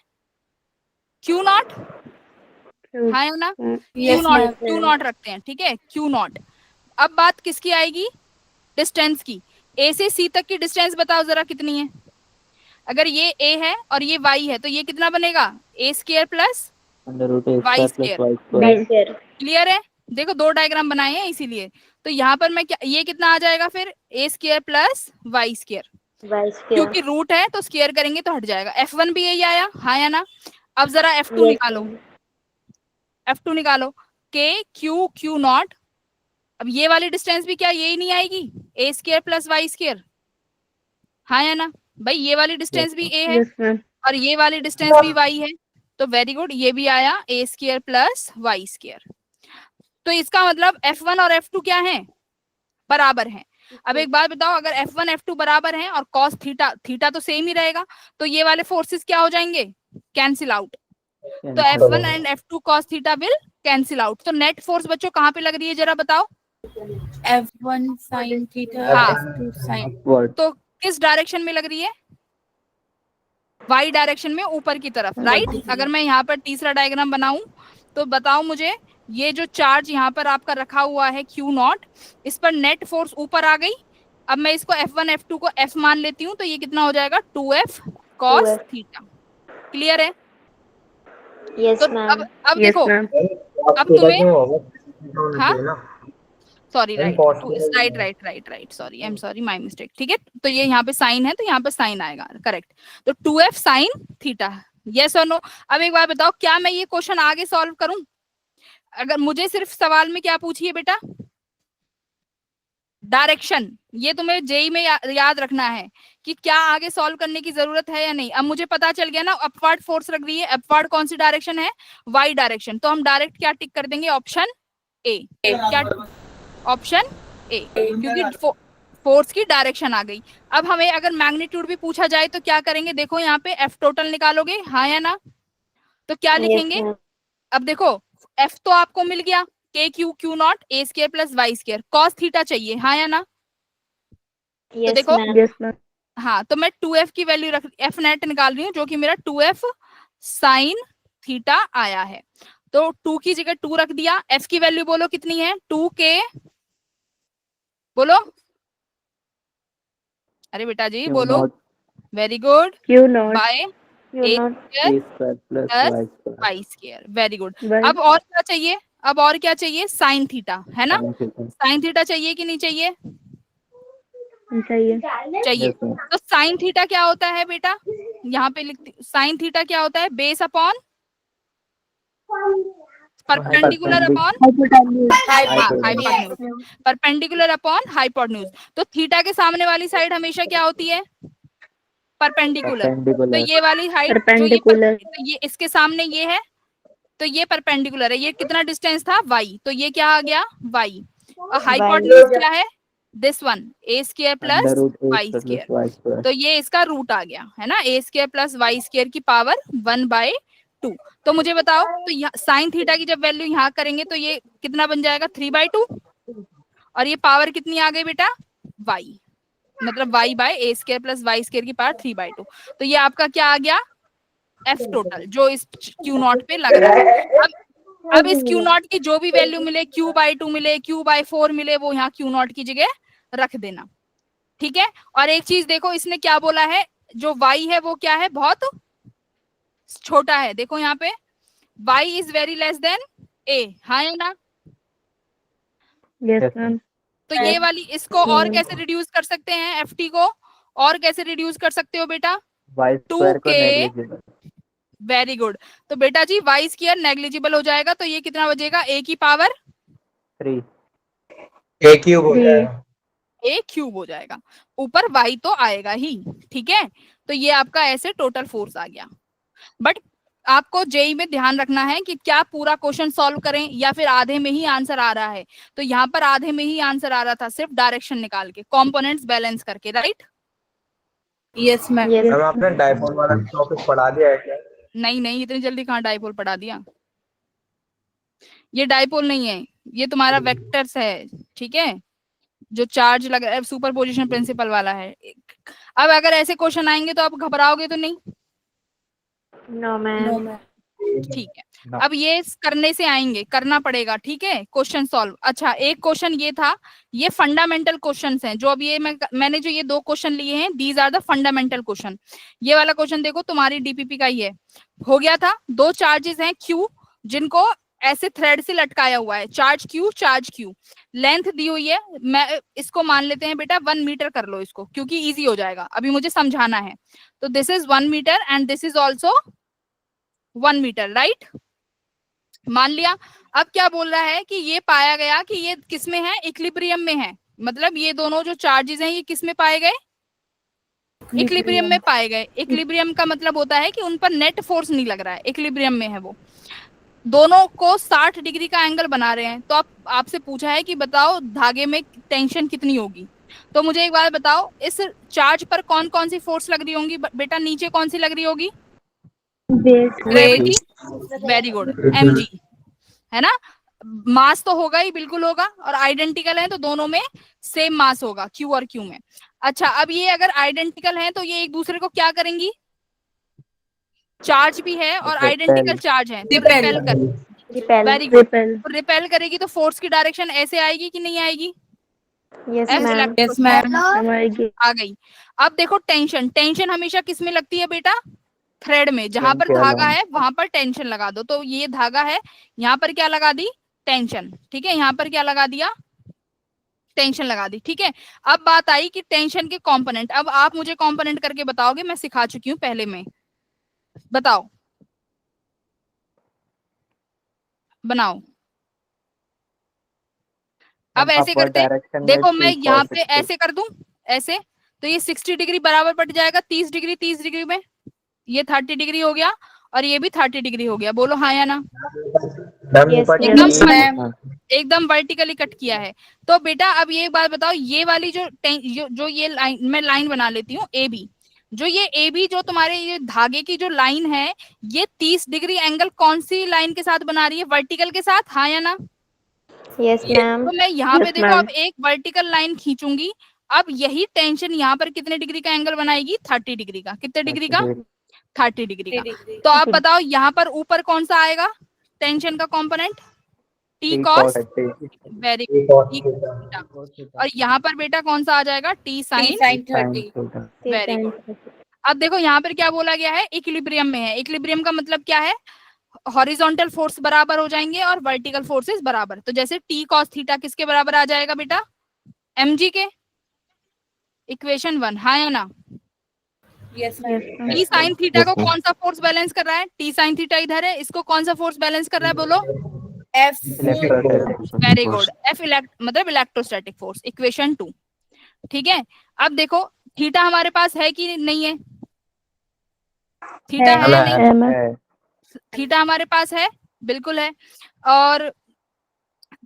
Q नॉट, हाँ या ना? Q नॉट रखते हैं, ठीक है, Q नॉट। अब बात किसकी आएगी? डिस्टेंस की। A से C तक की डिस्टेंस बताओ जरा कितनी है? अगर ये A है और ये Y है तो ये कितना बनेगा? A square plus Y square. Clear है? देखो, दो डायग्राम बनाए हैं इसीलिए। तो यहाँ पर मैं क्या, ये कितना आ जाएगा फिर? A square plus Y square, क्योंकि रूट है तो स्क्वायर करेंगे तो हट जाएगा। F1 भी यही आया, हाँ या ना? अब जरा F2 निकालो, F2 निकालो, K Q Q नॉट। अब ये वाली डिस्टेंस भी क्या यही नहीं आएगी? A square plus Y square, हाँ या ना? भाई ये वाली डिस्टेंस भी A है और ये वाली डिस्टेंस भी Y है, तो वेरी गुड, ये भी आया A square plus Y square. तो इसका मतलब F1 और F2 क्या है? बराबर हैं। अब एक बात बताओ, अगर F1 F2 बराबर हैं और cos थीटा तो सेम ही रहेगा, तो ये वाले फोर्सेस क्या हो जाएंगे? Cancel out. तो F1 and F2 cos theta will cancel out. तो नेट फोर्स बच्चों कहाँ पे लग रही है जरा बताओ? F1 sin थीटा, हाँ। F2 sin। तो किस डायरेक्शन में लग रही है? Y डायरेक्शन में, ऊपर की तरफ, राइट। अगर मैं यहाँ पर तीसरा डायग्राम बनाऊं तो बताओ मुझे, ये जो चार्ज यहाँ पर आपका रखा हुआ है Q नॉट, इस पर नेट फोर्स ऊपर आ गई। अब मैं इसको F1 F2 को F मान लेती हूँ, तो ये कितना हो जाएगा? 2F cos theta. क्लियर है? यस तो मैम। अब देखो, अब तुम्हें, हाँ sorry, right, sorry, I am sorry, my mistake, ठीक है। तो ये यहाँ पे साइन है तो यहाँ पे साइन आएगा, करेक्ट। तो 2F sin थीटा, यस और नो? अब एक बार बताओ, क्या मैं ये क्वेश्चन आगे सॉल्व करूं? अगर मुझे सिर्फ सवाल में क्या पूछिए बेटा? डायरेक्शन। ये तुम्हें जेई में याद रखना है कि क्या आगे सॉल्व करने की जरूरत है या नहीं। अब मुझे पता चल गया ना, अपवर्ड फोर्स लग रही है, अपवर्ड कौन सी डायरेक्शन है? Y direction. तो हम डायरेक्ट क्या टिक कर देंगे? Option A. क्या? ऑप्शन ए, क्योंकि फोर्स की डायरेक्शन आ गई। अब हमें अगर मैग्नीट्यूड भी पूछा जाए तो क्या करेंगे? देखो यहाँ पे F टोटल निकालोगे, हाँ या ना? तो क्या लिखेंगे? अब देखो, F तो आपको मिल गया, K Q not A square plus Y square, cos theta चाहिए, हाँ या ना? तो देखो, हाँ, तो मैं 2F की वैल्यू रख, F नेट निकाल रही हूँ, जो कि मेरा 2F साइन थीटा आया है। तो 2 की जगह 2 रख दिया। F की वैल्यू बोलो कितनी है? 2K, बोलो, अरे बेटा जी बोलो, very good, Q not by A square plus Y square, very good. अब और क्या चाहिए? अब और क्या चाहिए? साइन थीटा, है ना? साइन थीटा चाहिए कि नहीं चाहिए? चाहिए। तो साइन थीटा क्या होता है बेटा? यहाँ पे लिखती, साइन थीटा क्या होता है? Base upon perpendicular upon hypotenuse, perpendicular upon hypotenuse. तो थीटा के सामने वाली साइड हमेशा क्या होती है? परपेंडिकुलर। तो ये वाली हाइट जो ये, तो ये इसके सामने ये है, तो ये परपेंडिकुलर है, ये कितना डिस्टेंस था y, तो ये क्या आ गया y। और हाइपोटेन्यूज क्या है, this one a square plus y square, तो ये इसका रूट आ गया है ना, a square plus y square की पावर 1/2। तो मुझे बताओ, तो यहाँ साइन थीटा की जब वैल्यू यहाँ करेंगे तो ये कितना बन जाएगा 3/2, और ये पावर कितनी आ गई बेटा y, मतलब y by a square plus y square की पावर 3/2। तो ये आपका क्या आ गया एफ टोटल, जो इस Q0 पे लग रहा है। अब इस Q0 की जो भी वैल्यू मिले, Q/2 मिले, Q/4 मिले, वो यहाँ Q0 की जगह रख देना, ठीक है। और एक चीज देखो, इसने क्या बोला है, जो y है वो क्या है, बहुत छोटा है। देखो यहाँ पे y is very less than a, हाँ या ना। Yes, ma'am. तो ये वाली इसको और कैसे रिड्यूस कर सकते हैं, ft को और कैसे रिड्यूस कर सकते हो बेटा, 2k, वेरी गुड। तो बेटा जी y स्क्वायर नेग्लिजिबल हो जाएगा, तो ये कितना बचेगा, a की पावर 3, a क्यूब हो जाएगा, a क्यूब हो जाएगा, ऊपर y तो आएगा ही, ठीक है। तो ये आपका ऐसे टोटल फोर्स आ गया। बट आपको जेई में ध्यान रखना है कि क्या पूरा क्वेश्चन सॉल्व करें या फिर आधे में ही आंसर आ रहा है। तो यहाँ पर आधे में ही आंसर आ रहा था, सिर्फ डायरेक्शन निकाल के, कंपोनेंट्स बैलेंस करके, right. Yes ma'am. Yes. Ma'am आपने डायपोल वाला टॉपिक पढ़ा दिया है क्या? नहीं नहीं, इतनी जल्दी कहाँ डायपोल पढ़ा दिया, ये डायपोल नहीं है, ये तुम्हारा वेक्टर्स है, ठीक है, जो चार्ज लग रहा है, सुपरपोजिशन प्रिंसिपल वाला है। अब अगर ऐसे क्वेश्चन आएंगे तो आप घबराओगे तो नहीं, No, ma'am. ठीक है। अब ये करने से आएंगे, करना पड़ेगा, ठीक है, क्वेश्चन सॉल्व। अच्छा, एक क्वेश्चन ये था, ये फंडामेंटल क्वेश्चंस हैं, जो अब ये मैंने जो ये 2 क्वेश्चन लिए हैं, these are the fundamental question. ये वाला क्वेश्चन देखो, तुम्हारी डीपीपी का ही है, हो गया था। 2 चार्जेस हैं Q, जिनको ऐसे थ्रेड से लटकाया हुआ है, चार्ज Q, लेंथ दी हुई है, मैं इसको मान लेते हैं बेटा 1 मीटर कर लो इसको, क्योंकि इजी हो जाएगा, अभी मुझे समझाना है। तो this is 1 metre and this is also 1 metre, right, मान लिया। अब क्या बोल रहा है कि ये पाया गया कि ये किस में है, इक्विलिब्रियम में है, मतलब ये दोनों जो चार्जेस हैं ये किस में पाए गए, इक्विलिब्रियम में पाए गए। इक्विलिब्रियम का मतलब होता है कि उन पर नेट फोर्स नहीं लग रहा है, इक्विलिब्रियम में है वो, दोनों को 60 डिग्री का एंगल बना रहे हैं। तो आपसे पूछा है कि बताओ धागे में टेंशन कितनी होगी। तो मुझे एक बात बताओ, इस चार्ज पर कौन कौन सी फोर्स लग रही होंगी बेटा, नीचे कौन सी लग रही होगी, ग्रेविटी, वेरी गुड, mg, है ना। मास तो होगा ही, बिल्कुल होगा, और आइडेंटिकल है तो दोनों में सेम मास होगा, Q और Q में। अच्छा, अब ये अगर आइडेंटिकल है तो ये एक दूसरे को क्या करेंगी, चार्ज भी है और आइडेंटिकल चार्ज है, तो रिपेल कर, वेरी गुड, रिपेल करेगी तो फोर्स की डायरेक्शन ऐसे आएगी कि नहीं आएगी, Yes, F ma'am. इलेक्ट्रो आ गई। अब देखो टेंशन, टेंशन हमेशा किस में लगती है बेटा, थ्रेड में, जहां पर धागा है वहां पर टेंशन लगा दो। तो ये धागा है, यहाँ पर क्या लगा दी, टेंशन, ठीक है, यहाँ पर क्या लगा दिया, टेंशन लगा दी, ठीक है। अब बात आई कि टेंशन के कंपोनेंट, अब आप मुझे कंपोनेंट करके बताओगे, मैं सिखा चुकी हूँ पहले में, बताओ, बनाओ। अब ऐसे करते हैं, देखो मैं यहाँ पे ऐसे कर दूं, ऐसे, तो ये 60 डिग्री बराबर पड़ जाएगा 30 डिग्री, 30 डिग्री में ये 30 डिग्री हो गया, और ये भी 30 डिग्री हो गया, बोलो हाँ या ना। Yes, एकदम वर्टिकली कट किया है। तो बेटा अब ये एक बात बताओ, ये वाली जो ये लाइन, मैं लाइन बना लेती हूँ ए बी, जो ये ए बी जो तुम्हारे ये धागे की जो लाइन है, ये 30 डिग्री एंगल कौन सी लाइन के साथ बना रही है, वर्टिकल के साथ, हाँ या ना। Yes, ma'am. तो मैं यहाँ पे देखो अब एक वर्टिकल लाइन खींचूंगी, अब यही टेंशन यहाँ पर कितने डिग्री का एंगल बनाएगी, 30 डिग्री का, कितने डिग्री का, 30 डिग्री का। तो आप बताओ यहाँ पर ऊपर कौन सा आएगा टेंशन का component, T cos, very good, और यहाँ पर बेटा कौन सा आ जाएगा, टी साइन 30, वेरी गुड। अब देखो यहाँ पर क्या बोला गया है, इक्विलिब्रियम में है। इक्विलिब्रियम का मतलब क्या है, हॉरिजॉन्टल फोर्स बराबर हो जाएंगे और वर्टिकल फोर्सेस बराबर। तो जैसे टी कॉस थीटा किसके बराबर आ जाएगा बेटा, mg के, इक्वेशन 1, हाँ या ना। टी साइन थीटा को कौन सा फोर्स बैलेंस कर रहा है, टी साइन थीटा इधर है, इसको कौन सा फोर्स बैलेंस कर रहा है, बोलो, F, वेरी गुड, एफ मतलब इलेक्ट्रोस्टैटिक फोर्स, इक्वेशन 2, ठीक है। अब देखो थीटा हमारे पास है कि नहीं है, थीटा है या नहीं, थीटा हमारे पास है, बिल्कुल है। और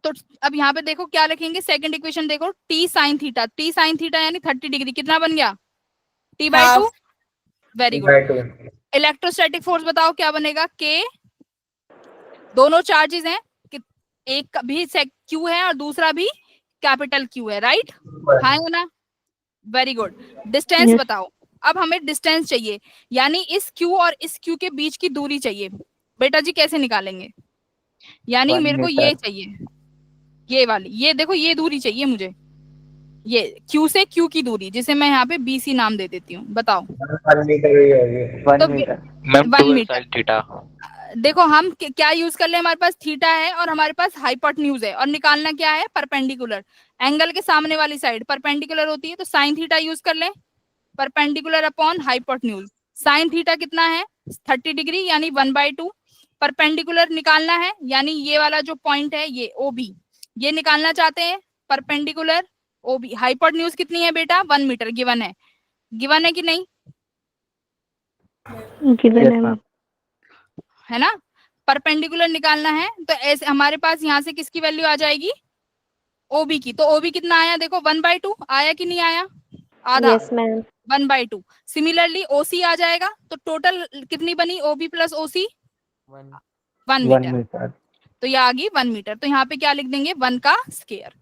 तो अब यहाँ पे देखो क्या लिखेंगे, सेकंड इक्वेशन देखो, T sine theta, T sine theta यानी 30 डिग्री, कितना बन गया, T by 2। Very good. 2 electrostatic force बताओ क्या बनेगा, के, दोनों चार्जेस हैं, एक भी क्यू है और दूसरा भी कैपिटल क्यू है, राइट, हाँ है ना, वेरी गुड। Distance Yes. बताओ, अब हमें डिस्टेंस चाहिए, यानी इस क्यू और इस क्यू के बीच की दूरी चाहिए। बेटा जी कैसे निकालेंगे, यानी 1 मेरे को मीटर। ये चाहिए, ये वाली, ये देखो ये दूरी चाहिए मुझे, ये क्यू से क्यू की दूरी, जिसे मैं यहाँ पे बीसी नाम दे देती हूँ, बताओ। 1 मीटर ही होगी। 1 तो metre. Ma'am 1 2 metre, sine theta. देखो हम क्या यूज कर ले, हमारे पास थीटा है और हमारे पास हाइपोटेन्यूज है, और निकालना क्या है, परपेंडिकुलर, एंगल के सामने वाली साइड परपेंडिकुलर होती है, तो साइन थीटा यूज कर ले, perpendicular upon hypotenuse. Sine theta कितना है, 30 डिग्री यानी 1/2। परपेंडिकुलर निकालना है, यानी ये वाला जो पॉइंट है ये ओबी, ये निकालना चाहते हैं, परपेंडिकुलर ओबी। हाइपोटेन्यूज कितनी है बेटा, 1 मीटर, गिवन है कि नहीं, Given Yes, है ma'am. है ना। परपेंडिकुलर निकालना है तो ऐसे हमारे पास यहाँ से किसकी वैल्यू आ जाएगी, ओबी की। तो ओबी कितना आया, देखो 1/2 आया कि नहीं आया, आधा, Yes, ma'am. 1/2। सिमिलरली ओसी आ जाएगा, तो टोटल कितनी बनी, ओबी प्लस ओसी, 1 1 मीटर, मीटर। तो ये आ गई 1 मीटर। तो यहाँ पे क्या लिख देंगे, 1 का स्क्वायर।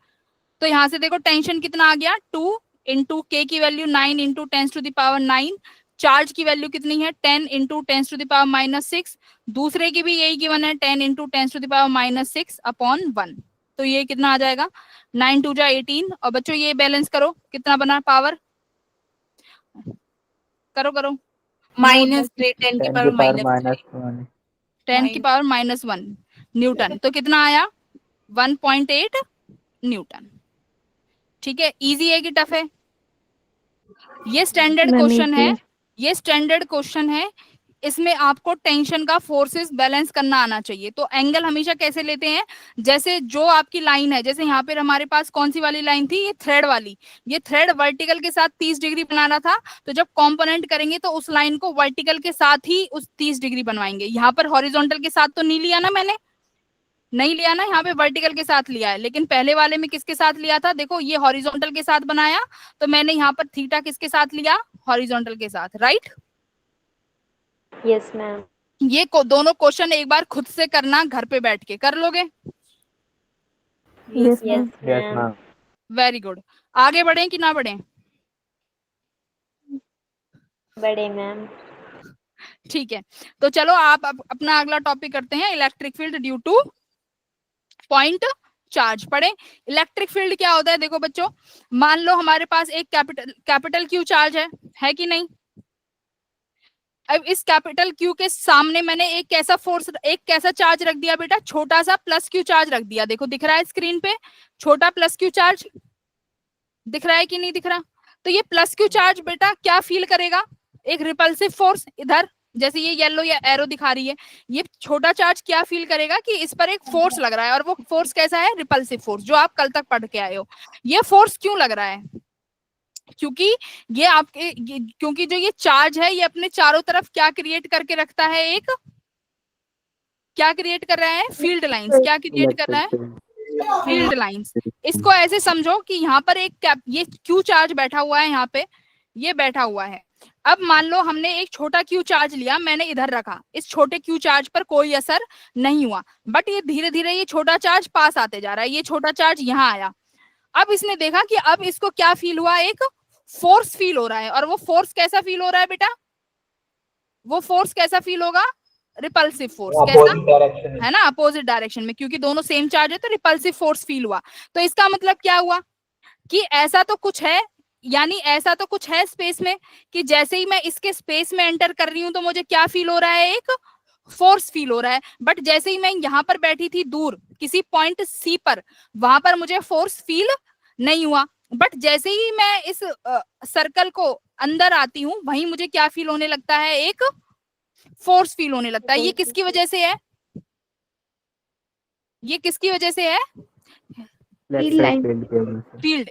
तो यहाँ से देखो टेंशन कितना आ गया, 2 इंटू के की वैल्यू 9 इंटू 10⁻⁹, चार्ज की वैल्यू कितनी है, 10 इंटू 10⁻⁻6, दूसरे की भी यही गिवन है, 10 इंटू 10⁻⁻6 अपॉन 1। तो ये कितना आ जाएगा, 9 2 जा 18। और बच्चों ये बैलेंस करो, कितना बना पावर, करो -10 10 की 10 पावर की पावर -1। 10 की पावर -1 न्यूटन। तो कितना आया, 1.8 न्यूटन। ठीक है, इजी है कि टफ है, ये स्टैंडर्ड Ma'am, क्वेश्चन easy है, है। ये स्टैंडर्ड क्वेश्चन है, इसमें आपको टेंशन का फोर्सेस बैलेंस करना आना चाहिए। तो एंगल हमेशा कैसे लेते हैं, जैसे जो आपकी लाइन है, जैसे यहाँ पे हमारे पास कौन सी वाली लाइन थी, ये थ्रेड वाली, ये थ्रेड वर्टिकल के साथ 30 डिग्री बनाना था, तो जब कंपोनेंट करेंगे तो उस लाइन को वर्टिकल के साथ ही उस 30 डिग्री बनवाएंगे। यहाँ पर हॉरिजॉन्टल के साथ तो नहीं लिया ना मैंने, नहीं लिया ना, यहाँ पे वर्टिकल के साथ लिया है, लेकिन पहले वाले में किसके साथ लिया था, देखो ये हॉरिजॉन्टल के साथ बनाया, तो मैंने यहाँ पर थीटा किसके साथ लिया, हॉरिजॉन्टल के साथ, राइट। Yes, ma'am. ये दोनों क्वेश्चन एक बार खुद से करना, घर पे बैठ के कर लोगे, Yes, Yes, ma'am. ma'am. Very good. आगे बढ़े कि ना बढ़े, बड़े मैम। ठीक है। तो चलो आप अपना अगला टॉपिक करते हैं, electric field due two point charge पढ़े। इलेक्ट्रिक फील्ड क्या होता है, देखो बच्चों, मान लो हमारे पास एक कैपिटल क्यू चार्ज है कि नहीं। अब इस कैपिटल क्यू के सामने मैंने एक कैसा चार्ज रख दिया बेटा, छोटा सा प्लस क्यू चार्ज रख दिया। देखो दिख रहा है स्क्रीन पे, छोटा प्लस क्यू चार्ज दिख रहा है कि नहीं दिख रहा। तो ये प्लस क्यू चार्ज बेटा क्या फील करेगा, एक रिपल्सिव फोर्स, इधर जैसे ये येलो या एरो दिखा रही है, ये छोटा चार्ज क्या फील करेगा कि इस पर एक फोर्स लग रहा है, और वो फोर्स कैसा है, रिपल्सिव फोर्स, जो आप कल तक पढ़ के आए हो। ये फोर्स क्यों लग रहा है, क्योंकि क्योंकि जो ये चार्ज है, ये अपने चारों तरफ क्या क्रिएट करके रखता है, एक क्या क्रिएट कर रहा है, फील्ड लाइंस। क्या क्रिएट कर रहा है, फील्ड लाइंस। इसको ऐसे समझो कि यहाँ पर ये क्यू चार्ज बैठा हुआ है, यहाँ पे ये बैठा हुआ है। अब मान लो हमने एक छोटा क्यू चार्ज लिया, मैंने इधर रखा, इस छोटे क्यू चार्ज पर कोई असर नहीं हुआ, बट ये धीरे धीरे ये छोटा चार्ज पास आते जा रहा है, ये छोटा चार्ज यहाँ आया। अब इसने देखा कि अब इसको क्या फील हुआ, एक फोर्स फील हो रहा है। और वो फोर्स कैसा फील हो रहा है बेटा, वो फोर्स कैसा फील होगा, रिपल्सिव फोर्स। कैसा है ना, अपोजिट डायरेक्शन में, क्योंकि दोनों सेम चार्ज है तो रिपल्सिव फोर्स फील हुआ। तो इसका मतलब क्या हुआ कि ऐसा तो कुछ है, यानी ऐसा तो कुछ है स्पेस में, कि जैसे ही मैं इसके स्पेस में एंटर कर रही हूं तो मुझे क्या फील हो रहा है, एक फोर्स फील हो रहा है। बट जैसे ही मैं यहाँ पर बैठी थी दूर किसी पॉइंट सी पर, वहां पर मुझे फोर्स फील नहीं हुआ। बट जैसे ही मैं इस सर्कल को अंदर आती हूँ, वहीं मुझे क्या फील होने लगता है, एक फोर्स फील होने लगता है। ये किसकी वजह से है, ये किसकी वजह से है, फील्ड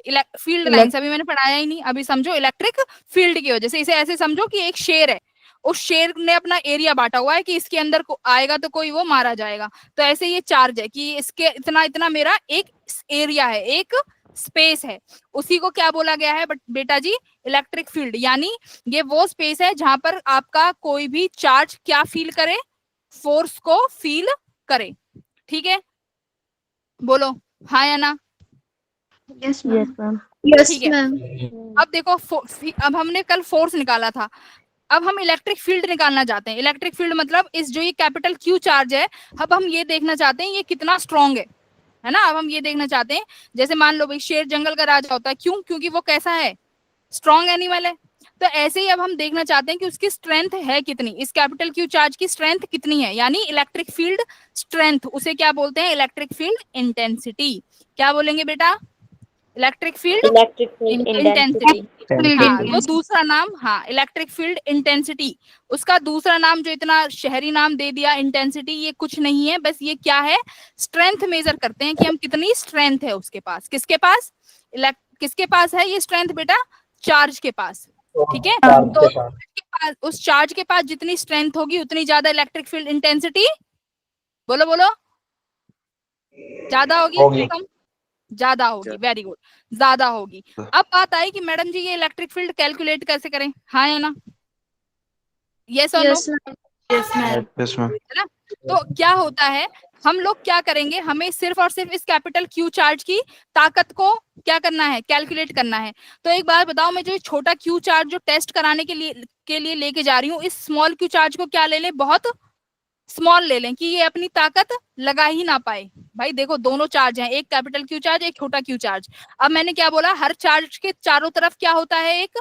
लाइंस। अभी मैंने पढ़ाया ही नहीं, अभी समझो इलेक्ट्रिक फील्ड की वजह से। इसे ऐसे समझो कि एक शेर है उस शेर ने अपना एरिया बांटा हुआ है कि इसके अंदर आएगा तो कोई वो मारा जाएगा। तो ऐसे ये चार्ज है कि इसके इतना इतना मेरा एक एरिया है, एक स्पेस है, उसी को क्या बोला गया है बेटा जी, इलेक्ट्रिक फील्ड। यानी ये वो स्पेस है जहां पर आपका कोई भी चार्ज क्या फील करे, फोर्स को फील करे। ठीक है, बोलो हाँ या ना। Yes yes ma'am. ठीक है, अब देखो अब हमने कल फोर्स निकाला था, अब हम इलेक्ट्रिक फील्ड निकालना चाहते हैं। इलेक्ट्रिक फील्ड मतलब इस जो ये कैपिटल क्यू चार्ज है, अब हम ये देखना चाहते हैं ये कितना स्ट्रॉन्ग है ना। अब हम ये देखना चाहते हैं, जैसे मान लो भाई शेर जंगल का राजा होता है, क्यों? क्योंकि वो कैसा है, स्ट्रॉन्ग एनिमल है। तो ऐसे ही अब हम देखना चाहते हैं कि उसकी स्ट्रेंथ है कितनी, इस कैपिटल क्यू चार्ज की स्ट्रेंथ कितनी है, यानी इलेक्ट्रिक फील्ड स्ट्रेंथ। उसे क्या बोलते हैं, इलेक्ट्रिक फील्ड इंटेंसिटी। क्या बोलेंगे बेटा, electric field electric field intensity. Intensity. हाँ, तो दूसरा नाम, हाँ, इलेक्ट्रिक फील्ड इंटेंसिटी। उसका दूसरा नाम जो इतना शहरी नाम दे दिया इंटेंसिटी, ये कुछ नहीं है, बस ये क्या है, स्ट्रेंथ मेजर करते हैं कि हम कितनी स्ट्रेंथ है उसके पास। किसके पास, किसके पास है ये स्ट्रेंथ बेटा, चार्ज के पास। ठीक है, तो उस चार्ज के पास जितनी स्ट्रेंथ होगी उतनी ज्यादा इलेक्ट्रिक फील्ड इंटेंसिटी, बोलो बोलो, ज्यादा होगी कम, ज्यादा होगी। वेरी गुड, ज्यादा होगी। अब बात आई कि मैडम जी ये इलेक्ट्रिक फील्ड कैलकुलेट कैसे करें, हाँ या ना, यस और नो। Yes ma'am. है ना। तो क्या होता है, हम लोग क्या करेंगे, हमें सिर्फ और सिर्फ इस कैपिटल क्यू चार्ज की ताकत को क्या करना है, कैलकुलेट करना है। तो एक बात बताओ, मैं जो छोटा क्यू चार्ज जो टेस्ट कराने के लिए लेके जा रही हूँ, इस स्मॉल क्यू चार्ज को क्या ले लें, बहुत स्मॉल ले लें कि ये अपनी ताकत लगा ही ना पाए। भाई देखो दोनों चार्ज हैं, एक कैपिटल क्यू चार्ज, एक छोटा क्यू चार्ज। अब मैंने क्या बोला, हर चार्ज के चारों तरफ क्या होता है, एक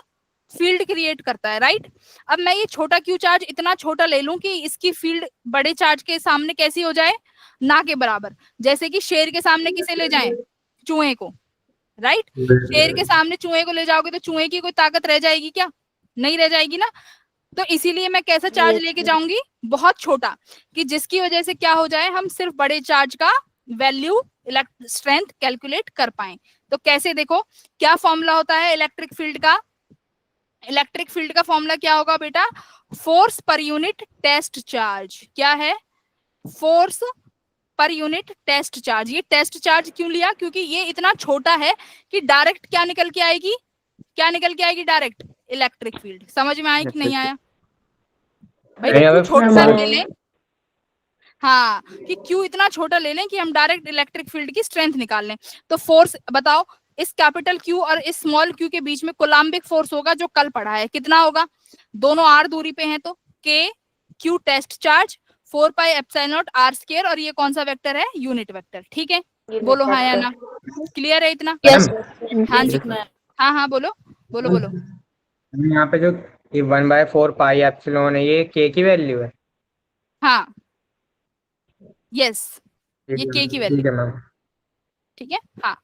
फील्ड क्रिएट करता है, राइट। अब मैं ये छोटा क्यू चार्ज इतना छोटा ले लूं कि इसकी फील्ड बड़े चार्ज के सामने कैसी हो जाए, ना के बराबर। जैसे कि शेर के सामने किसे ले जाएं, चूहे को, राइट। शेर के सामने चूहे को ले जाओगे तो चूहे की कोई ताकत रह जाएगी क्या, नहीं रह जाएगी ना। तो इसीलिए मैं कैसा चार्ज लेके जाऊंगी, बहुत छोटा, कि जिसकी वजह से क्या हो जाए, हम सिर्फ बड़े चार्ज का वैल्यू स्ट्रेंथ कैलकुलेट कर पाए। तो कैसे, देखो क्या फॉर्मूला होता है इलेक्ट्रिक फील्ड का, इलेक्ट्रिक फील्ड का फॉर्मूला क्या होगा बेटा, फोर्स पर यूनिट टेस्ट चार्ज। क्या है, फोर्स पर यूनिट टेस्ट चार्ज। ये टेस्ट चार्ज क्यों लिया, क्योंकि ये इतना छोटा है कि डायरेक्ट क्या निकल के आएगी, क्या निकल के आएगी, डायरेक्ट इलेक्ट्रिक फील्ड। समझ में आया कि नहीं आया भाई, क्यों छोटा ले लें, हाँ, कि क्यों इतना छोटा ले लें कि हम डायरेक्ट इलेक्ट्रिक फील्ड की स्ट्रेंथ निकाल लें। तो फोर्स बताओ, इस कैपिटल क्यू और इस स्मॉल क्यू के बीच में कोलम्बिक फोर्स होगा जो कल पढ़ा है, कितना होगा, दोनों आर दूरी पे हैं तो k q test charge 4 pi epsilon not r square, और ये कौन सा वेक्टर है, यूनिट वेक्टर। ठीक है, बोलो हाँ या ना, क्लियर है इतना। हाँ जी, हाँ हाँ बोलो बोलो बोलो। यहाँ पे जो 1/4 पाई एप्सिलॉन है, ये के की वैल्यू है। हाँ यस, ये के की वैल्यू, ठीक है मैम। ठीक है। हाँ,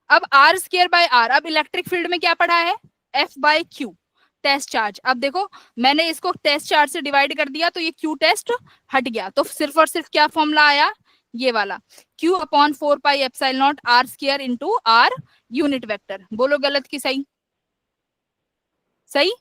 अब आर स्क्वायर बाय आर, अब इलेक्ट्रिक फील्ड में क्या पढ़ा है, F by q test charge. अब देखो मैंने इसको टेस्ट चार्ज से डिवाइड कर दिया तो ये क्यू टेस्ट हट गया, तो सिर्फ और सिर्फ क्या फॉर्मूला आया, ये वाला, q upon 4 pi epsilon not r square into r unit vector. बोलो गलत की सही, सही।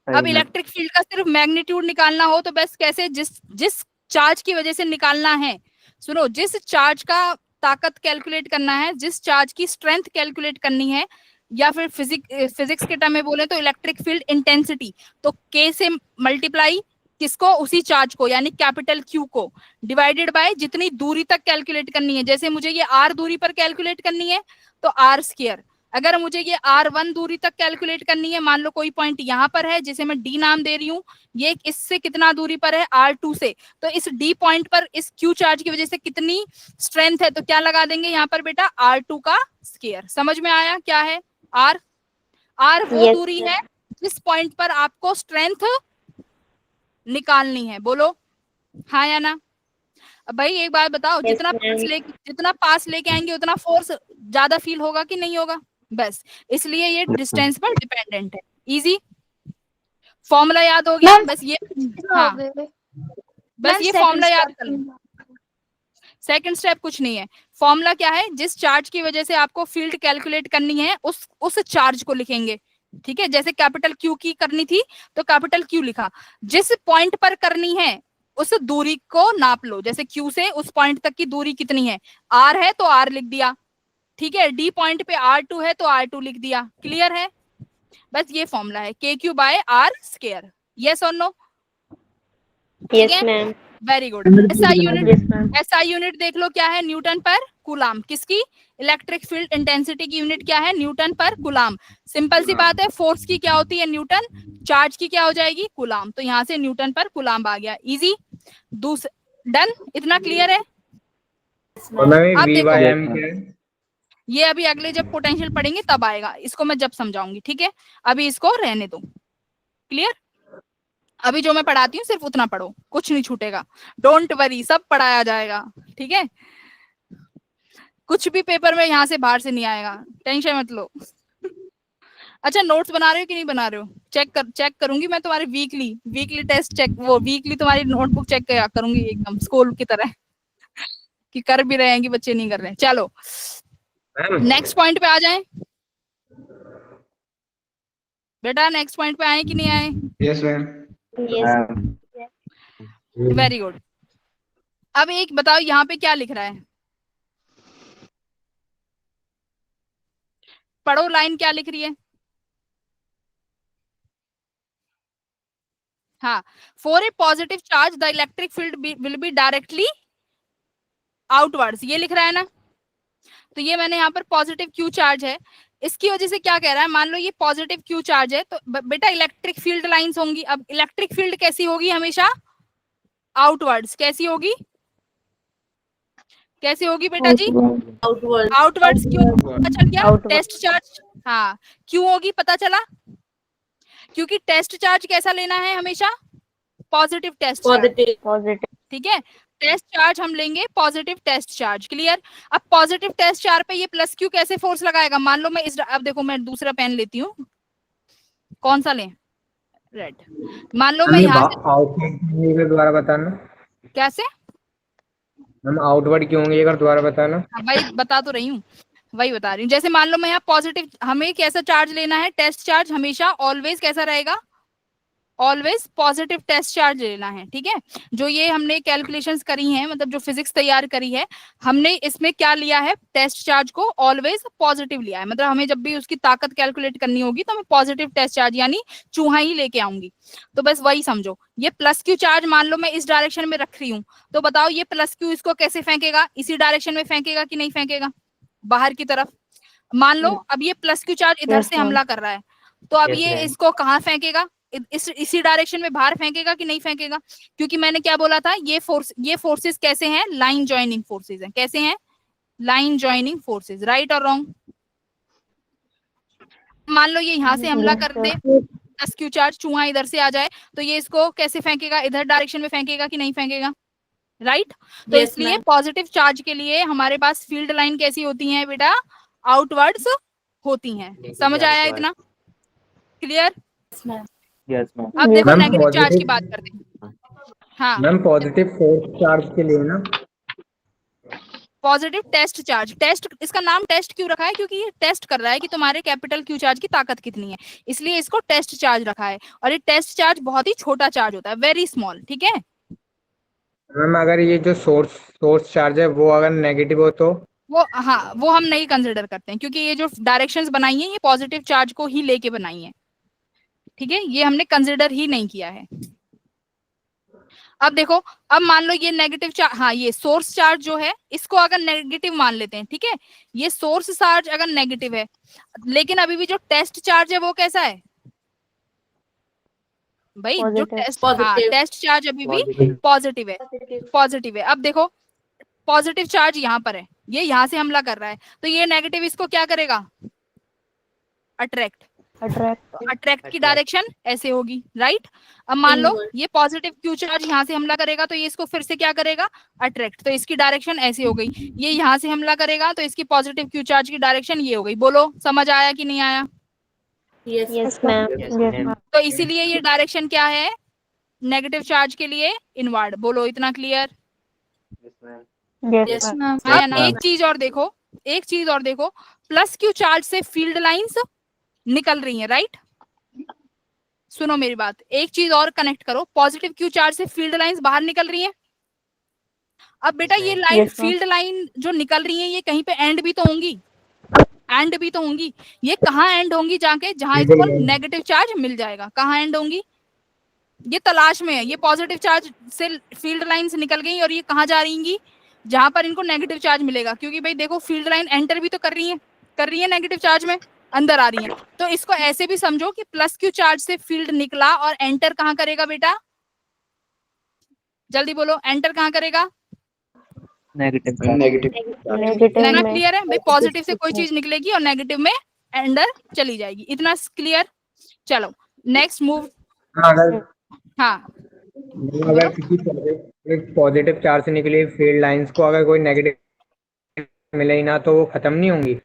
अब इलेक्ट्रिक फील्ड का सिर्फ मैग्नीट्यूड निकालना हो तो बस कैसे, जिस चार्ज की वजह से निकालना है, सुनो, जिस चार्ज का ताकत कैलकुलेट करना है, जिस चार्ज की स्ट्रेंथ कैलकुलेट करनी है, या फिर फिजिक्स के टर्म में बोले तो इलेक्ट्रिक फील्ड इंटेंसिटी, तो के से मल्टीप्लाई किसको, उसी चार्ज को, यानी कैपिटल क्यू को, डिवाइडेड बाय जितनी दूरी तक कैलकुलेट करनी है। जैसे मुझे ये आर दूरी पर कैलकुलेट करनी है तो आर स्क्वायर, अगर मुझे ये R1 दूरी तक कैलकुलेट करनी है, मान लो कोई पॉइंट यहाँ पर है जिसे मैं D नाम दे रही हूँ, ये इससे कितना दूरी पर है, R2 से, तो इस D पॉइंट पर इस Q चार्ज की वजह से कितनी स्ट्रेंथ है, तो क्या लगा देंगे यहाँ पर बेटा, R2 का स्क्वायर। समझ में आया क्या है, R वो Yes, दूरी है जिस पॉइंट पर आपको स्ट्रेंथ निकालनी है। बोलो हाँ या ना। अब भाई एक बात बताओ, Yes, जितना पास लेके आएंगे उतना फोर्स ज्यादा फील होगा कि नहीं होगा, बस इसलिए ये डिस्टेंस पर डिपेंडेंट है। इजी, फॉर्मूला याद हो गया, बस ये, हाँ बस ये फॉर्मूला याद कर लो। सेकंड स्टेप कुछ नहीं है, फॉर्मूला क्या है, जिस चार्ज की वजह से आपको फील्ड कैलकुलेट करनी है उस चार्ज को लिखेंगे, ठीक है, जैसे कैपिटल क्यू की करनी थी तो कैपिटल क्यू लिखा, जिस पॉइंट पर करनी है उस दूरी को नाप लो, जैसे क्यू से उस पॉइंट तक की दूरी कितनी है, आर है तो आर लिख दिया, ठीक है, डी पॉइंट पे R2 है तो R2 लिख दिया, क्लियर है। बस ये फॉर्मूला है KQ by R square, yes और नो, ठीक Yes, है, ma'am. Very good. SI unit, Yes, ma'am. SI unit देख लो क्या है, न्यूटन पर कूलाम, किसकी, इलेक्ट्रिक फील्ड इंटेंसिटी की यूनिट क्या है, न्यूटन पर कूलाम। सिंपल सी बात है, फोर्स की क्या होती है न्यूटन, चार्ज की क्या हो जाएगी कूलाम, तो यहाँ से न्यूटन पर कूलाम आ गया, इजी, डन, इतना क्लियर है। और मैम अब वी देखो, बाय एम क्या है? ये अभी अगले जब पोटेंशियल पढ़ेंगे तब आएगा, इसको मैं जब समझाऊंगी, ठीक है, अभी इसको रहने दो, क्लियर। अभी जो मैं पढ़ाती हूँ सिर्फ उतना पढ़ो, कुछ नहीं छूटेगा, डोंट वरी, सब पढ़ाया जाएगा, ठीक है, कुछ भी पेपर में यहाँ से बाहर से नहीं आएगा, टेंशन मत लो। अच्छा, नोट्स बना रहे हो कि नहीं बना रहे हो, चेक करूंगी मैं तुम्हारे वीकली टेस्ट चेक, वो वीकली तुम्हारी नोटबुक चेक करूंगी एकदम स्कूल की तरह कि कर भी रहे हैं कि बच्चे नहीं कर रहे हैं। चलो मैम नेक्स्ट पॉइंट पे आ जाएं बेटा, नेक्स्ट पॉइंट पे आए कि नहीं आए, yes ma'am. Yes. Very good. अब एक बताओ यहाँ पे क्या लिख रहा है, पढ़ो लाइन क्या लिख रही है। हाँ, for a positive charge the electric field will be directly outwards, ये लिख रहा है ना, तो ये मैंने यहाँ पर पॉजिटिव क्यू चार्ज है, इसकी वजह से क्या कह रहा है, मान लो ये पॉजिटिव क्यू चार्ज है तो बेटा इलेक्ट्रिक फील्ड लाइंस होंगी। अब इलेक्ट्रिक फील्ड कैसी होगी, हमेशा आउटवर्ड्स, कैसी होगी, कैसी होगी बेटा जी, आउटवर्ड। आउटवर्ड्स। क्यों, पता चल गया, Outward. टेस्ट चार्ज, हाँ क्यों होगी पता चला, क्योंकि टेस्ट चार्ज कैसा लेना है हमेशा, positive test charge, positive. Positive. ठीक है, टेस्ट चार्ज हम लेंगे पॉजिटिव टेस्ट चार्ज, क्लियर। अब पॉजिटिव टेस्ट चार्ज पे ये प्लस क्यू कैसे फोर्स लगाएगा, मान लो मैं अब देखो मैं दूसरा पेन लेती हूँ, कौन सा लें, रेड, मान लो मैं यहाँ से, आउटवर्ड दोबारा बताना कैसे, मैम, आउटवर्ड क्यों होंगे एक दोबारा बताना। वही बता तो रही हूँ, वही बता रही हूँ। जैसे मान लो मैं यहाँ पॉजिटिव, हमें कैसा चार्ज लेना है, टेस्ट चार्ज हमेशा ऑलवेज कैसा रहेगा, ऑलवेज पॉजिटिव टेस्ट चार्ज लेना है, ठीक है। जो ये हमने कैलकुलेशंस करी हैं, मतलब जो फिजिक्स तैयार करी है हमने, इसमें क्या लिया है, टेस्ट चार्ज को ऑलवेज पॉजिटिव लिया है, मतलब हमें जब भी उसकी ताकत कैलकुलेट करनी होगी तो मैं पॉजिटिव टेस्ट चार्ज यानी चूहा ही लेके आऊंगी। तो बस वही समझो, ये प्लस क्यू चार्ज मान लो मैं इस डायरेक्शन में रख रही हूँ, तो बताओ ये प्लस क्यू इसको कैसे फेंकेगा, इसी डायरेक्शन में फेंकेगा कि नहीं फेंकेगा, बाहर की तरफ। मान लो अब ये प्लस क्यू चार्ज इधर Yes, से ma'am. हमला कर रहा है, तो अब Yes, ये ma'am. इसको कहाँ फेंकेगा, इसी डायरेक्शन में बाहर फेंकेगा कि नहीं फेंकेगा, क्योंकि मैंने क्या बोला था, ये फोर्सेस कैसे हैं, लाइन जॉइनिंग फोर्सेस हैं, कैसे हैं, लाइन जॉइनिंग फोर्सेस, राइट और रॉन्ग। मान लो ये यहाँ से हमला कर दे, प्लस क्यू चार्ज चूहा इधर से आ जाए, तो ये इसको कैसे फेंकेगा, इधर डायरेक्शन में फेंकेगा कि नहीं फेंकेगा, राइट। तो Yes, इसलिए ma'am. पॉजिटिव चार्ज के लिए हमारे पास फील्ड लाइन कैसी होती है बेटा, आउटवर्ड्स होती हैं, समझ आया इतना, clear. Yes, ma'am. Yes, ma'am. अब देखो मैम नेगेटिव चार्ज की पॉजिटिव, बात करते हैं। हाँ, मैम पॉजिटिव फोर्स चार्ज के लिए ना, पॉजिटिव टेस्ट चार्ज, टेस्ट, इसका नाम टेस्ट क्यों रखा है, क्योंकि ये टेस्ट कर रहा है कि तुम्हारे कैपिटल क्यू चार्ज की ताकत कितनी है, इसलिए इसको टेस्ट चार्ज रखा है। और ये टेस्ट चार्ज बहुत ही छोटा चार्ज होता है, वेरी स्मॉल, ठीक है। मैम अगर ये जो सोर्स चार्ज है वो अगर नेगेटिव हो तो, वो हाँ, वो हम नहीं कंसिडर करते हैं, क्योंकि ये जो डायरेक्शंस बनाई हैं ये पॉजिटिव चार्ज को ही लेके बनाई हैं, ठीक है, ये हमने कंसिडर ही नहीं किया है। अब देखो, अब मान लो ये नेगेटिव चार्ज, हाँ ये सोर्स चार्ज जो है इसको अगर नेगेटिव मान लेते हैं, ठीक है, ये सोर्स चार्ज अगर नेगेटिव है, लेकिन अभी भी जो टेस्ट चार्ज है वो कैसा है भाई, जो Positive. टेस्ट, हाँ Positive. टेस्ट चार्ज अभी भी पॉजिटिव है, पॉजिटिव है। अब देखो पॉजिटिव चार्ज यहाँ पर है, ये यहाँ से हमला कर रहा है, तो ये नेगेटिव इसको क्या करेगा, अट्रैक्ट, Attract. अट्रैक्ट की डायरेक्शन ऐसे होगी, राइट। अब मान लो Inward. ये पॉजिटिव क्यू चार्ज यहाँ से हमला करेगा तो ये इसको फिर से क्या करेगा, अट्रैक्ट, तो इसकी डायरेक्शन ऐसी हो गई। ये यहाँ से हमला करेगा तो इसकी पॉजिटिव क्यू चार्ज की डायरेक्शन ये हो गई। बोलो समझ आया कि नहीं आया। Yes. Yes, ma'am. Yes, ma'am. तो इसीलिए ये डायरेक्शन क्या है, नेगेटिव चार्ज के लिए इनवर्ड। बोलो इतना clear. Yes, Yes, ma'am. ma'am. हाँ, एक चीज और देखो, एक चीज और देखो, प्लस क्यू चार्ज से फील्ड लाइंस निकल रही हैं, राइट। सुनो मेरी बात, एक चीज और कनेक्ट करो, पॉजिटिव क्यू चार्ज से फील्ड लाइंस बाहर निकल रही हैं। अब बेटा ये line Yes, ma'am. Field line जो निकल रही है ये कहीं पे एंड भी तो होंगी, एंड भी तो होंगी। ये कहाँ एंड होंगी जाके, जहां इसको नेगेटिव चार्ज मिल जाएगा। कहाँ एंड होंगी, ये तलाश में है। ये पॉजिटिव चार्ज से फील्ड लाइंस निकल गई और ये कहाँ जा रही, जहां पर इनको नेगेटिव चार्ज मिलेगा। क्योंकि भाई देखो फील्ड लाइन एंटर भी तो कर रही है नेगेटिव चार्ज में, अंदर आ रही है। तो इसको ऐसे भी समझो कि प्लस क्यू चार्ज से फील्ड निकला और एंटर कहाँ करेगा बेटा, जल्दी बोलो, एंटर कहाँ करेगा, Negative. नेगेटिव इतना में क्लियर है भाई। पॉजिटिव से कोई चीज निकलेगी और नेगेटिव में अंदर चली जाएगी, इतना क्लियर। चलो नेक्स्ट मूव। अगर हाँ अगर किसी पॉजिटिव चार्ज से निकली फील्ड लाइंस को अगर कोई नेगेटिव मिले ही ना तो वो खत्म नहीं होंगी,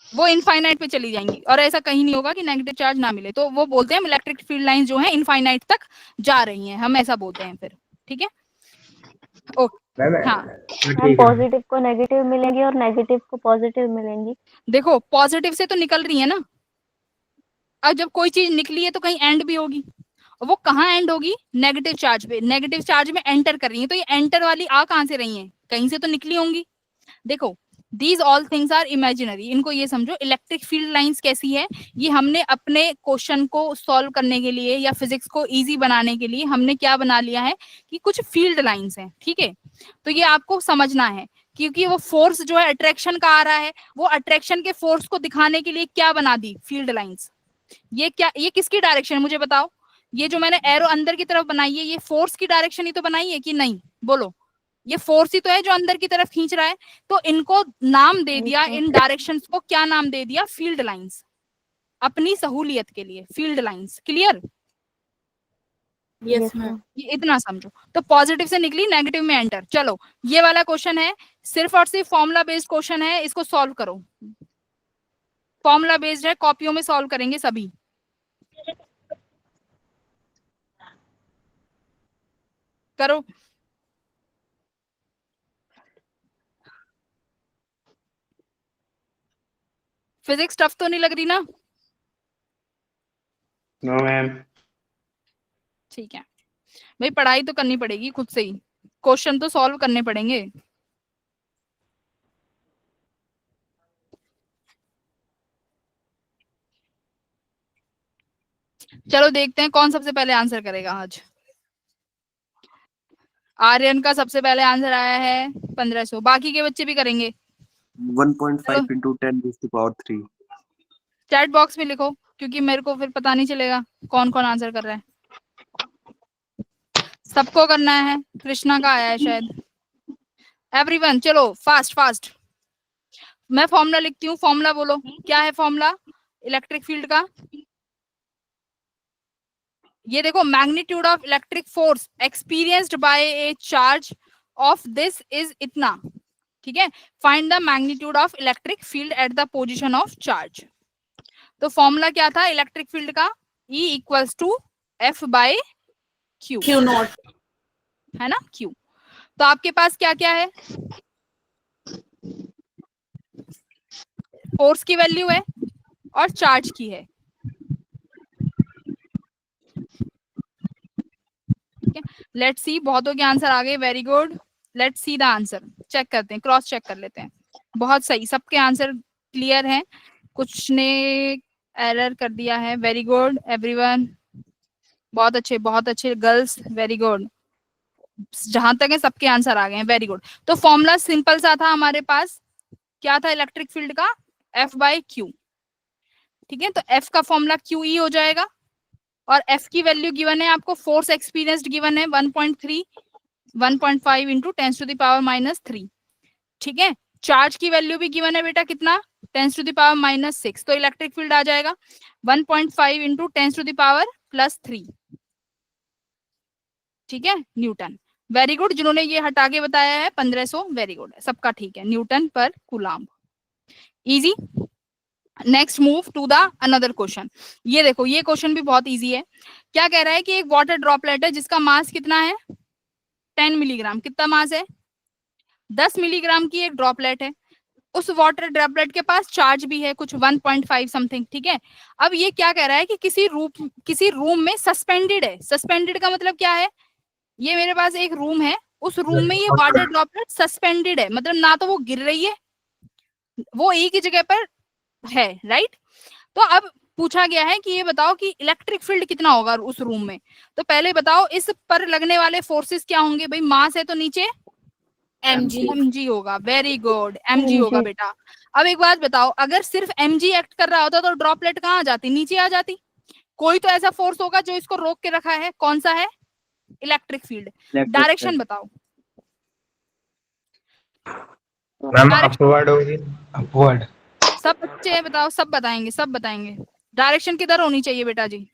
वो इनफाइनाइट पे चली जाएंगी। और ऐसा कहीं नहीं होगा कि नेगेटिव चार्ज ना मिले, तो वो बोलते हैं इलेक्ट्रिक फील्ड लाइन जो है इनफाइनाइट तक जा रही हैं, हम ऐसा बोलते हैं फिर। ठीक है, ओके। हाँ पॉजिटिव को नेगेटिव मिलेंगी और नेगेटिव को पॉजिटिव मिलेंगी। देखो पॉजिटिव से तो निकल रही है ना, अब जब कोई चीज निकली है तो कहीं एंड भी होगी, और वो कहाँ एंड होगी, नेगेटिव चार्ज पे। नेगेटिव चार्ज में एंटर कर रही है, तो ये एंटर वाली आ कहाँ से रही है, कहीं से तो निकली होंगी। देखो these all things are imaginary, इनको ये समझो। इलेक्ट्रिक फील्ड लाइंस कैसी है, ये हमने अपने क्वेश्चन को सॉल्व करने के लिए या फिजिक्स को इजी बनाने के लिए हमने क्या बना लिया है कि कुछ फील्ड लाइंस हैं। ठीक है, तो ये आपको समझना है, क्योंकि वो फोर्स जो है अट्रैक्शन का आ रहा है, वो अट्रैक्शन के फोर्स को दिखाने के लिए क्या बना दी, फील्ड लाइंस। ये क्या, ये किसकी डायरेक्शन है मुझे बताओ, ये जो मैंने एरो अंदर की तरफ बनाई है ये फोर्स की डायरेक्शन ही तो बनाई है कि नहीं, बोलो। ये फोर्स ही तो है जो अंदर की तरफ खींच रहा है। तो इनको नाम दे दिया, इन डायरेक्शंस को क्या नाम दे दिया, फील्ड लाइंस, अपनी सहूलियत के लिए field lines. Clear, yes ma'am. ये इतना समझो। तो पॉजिटिव से निकली, नेगेटिव में एंटर। चलो ये वाला क्वेश्चन है, सिर्फ और सिर्फ फॉर्मूला बेस्ड क्वेश्चन है, इसको सॉल्व करो। फॉर्मूला बेस्ड है, कॉपियों में सॉल्व करेंगे सभी। करो। फिजिक्स टफ तो नहीं लग रही ना? No, ma'am. ठीक है भाई, पढ़ाई तो करनी पड़ेगी खुद से ही, क्वेश्चन तो सॉल्व करने पड़ेंगे। चलो देखते हैं कौन सबसे पहले आंसर करेगा आज। आर्यन का सबसे पहले आंसर आया है 1500, बाकी के बच्चे भी करेंगे। 1.5 into 10 raised to power 3. Chat box में लिखो, क्योंकि मेरे को फिर पता नहीं चलेगा कौन कौन आंसर कर रहा है। सबको करना है, कृष्णा का आया है शायद। एवरीवन चलो फास्ट फास्ट। मैं फॉर्मूला लिखती हूँ, फॉर्मूला बोलो क्या है फॉर्मूला इलेक्ट्रिक फील्ड का। ये देखो, magnitude of electric force experienced by a charge of this is इतना। ठीक है, find the magnitude of electric field at the position of charge. तो फॉर्मूला क्या था इलेक्ट्रिक फील्ड का, E equals to F by Q, q not, है ना, Q। तो आपके पास क्या क्या है, फोर्स की वैल्यू है और चार्ज की है। लेट्स सी, बहुतों के आंसर आ गए, very good. Let's see the answer, check करते हैं, क्रॉस चेक कर लेते हैं। बहुत सही, सबके आंसर क्लियर हैं, कुछ ने एरर कर दिया है। वेरी गुड एवरीवन, बहुत अच्छे गर्ल्स, वेरी गुड। जहां तक है सबके आंसर आ गए हैं, वेरी गुड। तो फॉर्मूला सिंपल सा था हमारे पास, क्या था इलेक्ट्रिक फील्ड का, F बाय Q। ठीक है, तो F का फॉर्मूला QE हो जाएगा, और F की वैल्यू गिवन है आपको, फोर्स एक्सपीरियंस्ड गिवन है 1.3 1.5 इंटू 10 टू द पावर -3। ठीक है, चार्ज की वैल्यू भी गिवन है बेटा, कितना, 10 टू द पावर -6। तो इलेक्ट्रिक फील्ड आ जाएगा 1.5 इंटू 10 टू द पावर +3। ठीक है, न्यूटन। वेरी गुड, जिन्होंने ये हटा के बताया है 1500, वेरी गुड, सबका ठीक है, newton per coulomb. Easy. Next move to the another question. ये देखो, ये क्वेश्चन भी बहुत इजी है। क्या कह रहा है कि एक वाटर ड्रॉपलेट है जिसका मास कितना है, 10 मिलीग्राम। कितना मास है, 10 मिलीग्राम की एक ड्रॉपलेट है, उस वाटर ड्रॉपलेट के पास चार्ज भी है कुछ 1.5 समथिंग, ठीक है। अब ये क्या कह रहा है कि किसी रूम में सस्पेंडेड है। सस्पेंडेड का मतलब क्या है, ये मेरे पास एक रूम है, उस रूम में ये वाटर ड्रॉपलेट सस्पेंडेड है, मतलब ना तो वो गिर रही है, वो एक ही जगह पर है, राइट। तो अब पूछा गया है कि ये बताओ कि इलेक्ट्रिक फील्ड कितना होगा उस रूम में। तो पहले बताओ इस पर लगने वाले फोर्सेस क्या होंगे। भाई मास है तो नीचे mg होगा, वेरी गुड, mg होगा बेटा। अब एक बात बताओ, अगर सिर्फ mg एक्ट कर रहा होता तो ड्रॉपलेट कहाँ आ जाती, नीचे आ जाती। कोई तो ऐसा फोर्स होगा जो इसको रोक के रखा है, कौन सा है, इलेक्ट्रिक फील्ड। डायरेक्शन बताओ मैम अपवर्ड होगी, अपवर्ड। सब बच्चे बताओ, सब बताएंगे, सब बताएंगे। डायरेक्शन किधर होनी चाहिए बेटा जी,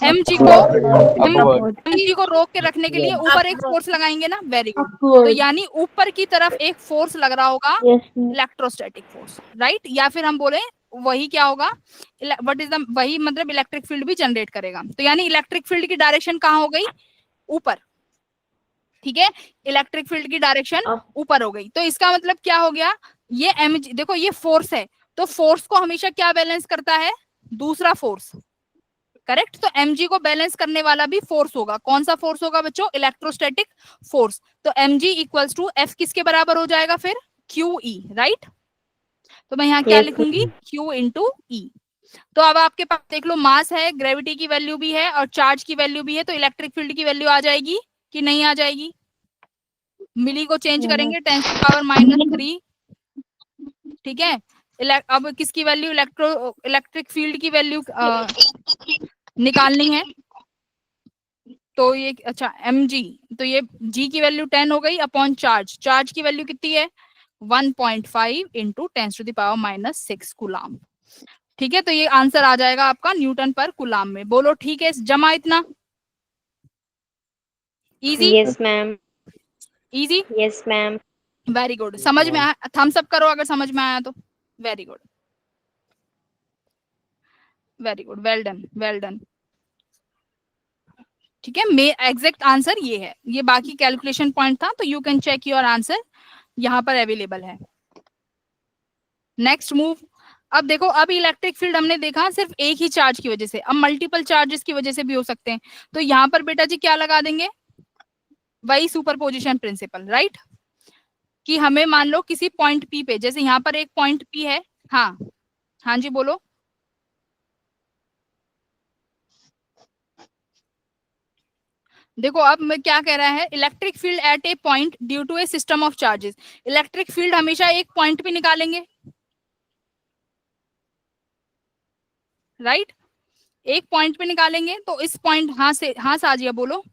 mg को रोक के रखने के लिए ऊपर एक फोर्स लगाएंगे ना, वेरी गुड। तो यानी ऊपर की तरफ एक फोर्स लग रहा होगा, इलेक्ट्रोस्टैटिक फोर्स, राइट। या फिर हम बोले वही क्या होगा, व्हाट इज द, वही मतलब इलेक्ट्रिक फील्ड भी जनरेट करेगा। तो यानी इलेक्ट्रिक फील्ड की डायरेक्शन कहाँ हो गई, ऊपर, ठीक है। इलेक्ट्रिक फील्ड की डायरेक्शन ऊपर हो गई। तो इसका मतलब क्या हो गया, ये mg देखो ये फोर्स है, तो फोर्स को हमेशा क्या बैलेंस करता है, दूसरा फोर्स, करेक्ट। तो mg को बैलेंस करने वाला भी फोर्स होगा, कौन सा फोर्स होगा बच्चों, इलेक्ट्रोस्टैटिक फोर्स। तो mg इक्वल्स टू f किसके बराबर हो जाएगा फिर, QE, राइट। तो मैं यहाँ क्या लिखूंगी, Q इंटू E। तो अब आपके पास देख लो मास है, ग्रेविटी की वैल्यू भी है और चार्ज की वैल्यू भी है, तो इलेक्ट्रिक फील्ड की वैल्यू आ जाएगी कि नहीं आ जाएगी। मिली को चेंज करेंगे 10⁻³ ठीक है। अब किसकी वैल्यू, इलेक्ट्रिक फील्ड की वैल्यू निकालनी है। तो ये अच्छा mg, तो ये g की वैल्यू 10 हो गई अपॉन चार्ज, चार्ज की वैल्यू कितनी है 1.5 इंटू 10⁻⁻6 कूलाम, ठीक है। तो ये आंसर आ जाएगा आपका न्यूटन पर कूलाम में। बोलो ठीक है, जमा इतना easy, yes ma'am, easy, yes ma'am. Very good. समझ में आया, थम्स अप करो अगर समझ में आया तो, very good, very good, well done, well done, ठीक है। मे एग्जैक्ट आंसर ये है, ये बाकी कैलकुलेशन पॉइंट था, तो you can check your answer, यहाँ पर अवेलेबल है। Next move. अब देखो, अब इलेक्ट्रिक फील्ड हमने देखा सिर्फ एक ही चार्ज की वजह से, अब मल्टीपल चार्जेस की वजह से भी हो सकते हैं। तो यहाँ पर बेटा जी क्या लगा देंगे, वही सुपरपोजिशन प्रिंसिपल, राइट। कि हमें मान लो किसी पॉइंट पी पे, जैसे यहाँ पर एक पॉइंट पी है, हाँ हाँ जी बोलो। देखो अब मैं क्या कह रहा है, electric field at a point due to a system of charges. Electric field हमेशा एक पॉइंट पे निकालेंगे, राइट, एक पॉइंट पे निकालेंगे। तो इस पॉइंट, हाँ साजिया बोलो,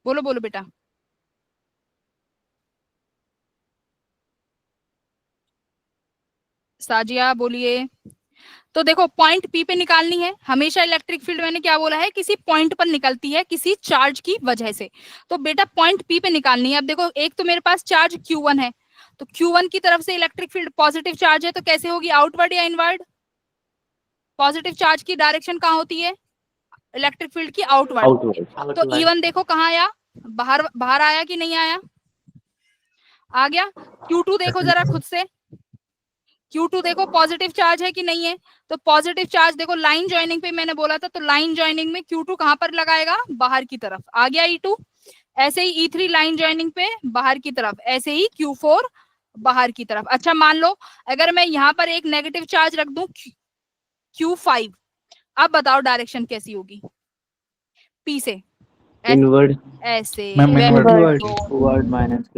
बोलो बोलो बेटा। साजिया बोलिए। तो देखो पॉइंट पी पे निकालनी है हमेशा इलेक्ट्रिक फील्ड, मैंने क्या बोला है, किसी पॉइंट पर निकलती है किसी चार्ज की वजह से। तो बेटा पॉइंट पी पे निकालनी है। अब देखो एक तो मेरे पास चार्ज Q1 है, तो Q1 की तरफ से इलेक्ट्रिक फील्ड पॉजिटिव चार्ज है, तो कैसे होगी, आउटवर्ड या इनवर्ड। पॉजिटिव चार्ज की डायरेक्शन कहाँ होती है, इलेक्ट्रिक फील्ड की आउटवर्ड। तो E1 देखो कहाँ आया, बाहर, बाहर आया कि नहीं आया, आ गया। Q2 देखो जरा खुद से, Q2 देखो पॉजिटिव चार्ज है कि नहीं है। तो पॉजिटिव चार्ज देखो लाइन ज्वाइनिंग पे मैंने बोला था, तो लाइन ज्वाइनिंग में Q2 कहां पर लगाएगा, बाहर की तरफ, आ गया E2। ऐसे ही E3 लाइन ज्वाइनिंग पे बाहर की तरफ, ऐसे ही Q4 बाहर की तरफ। अच्छा मान लो अगर मैं यहाँ पर एक नेगेटिव चार्ज रख दूं Q5, अब बताओ डायरेक्शन कैसी होगी, P से इनवर्ड, ऐसे, इनवर्ड माइनस,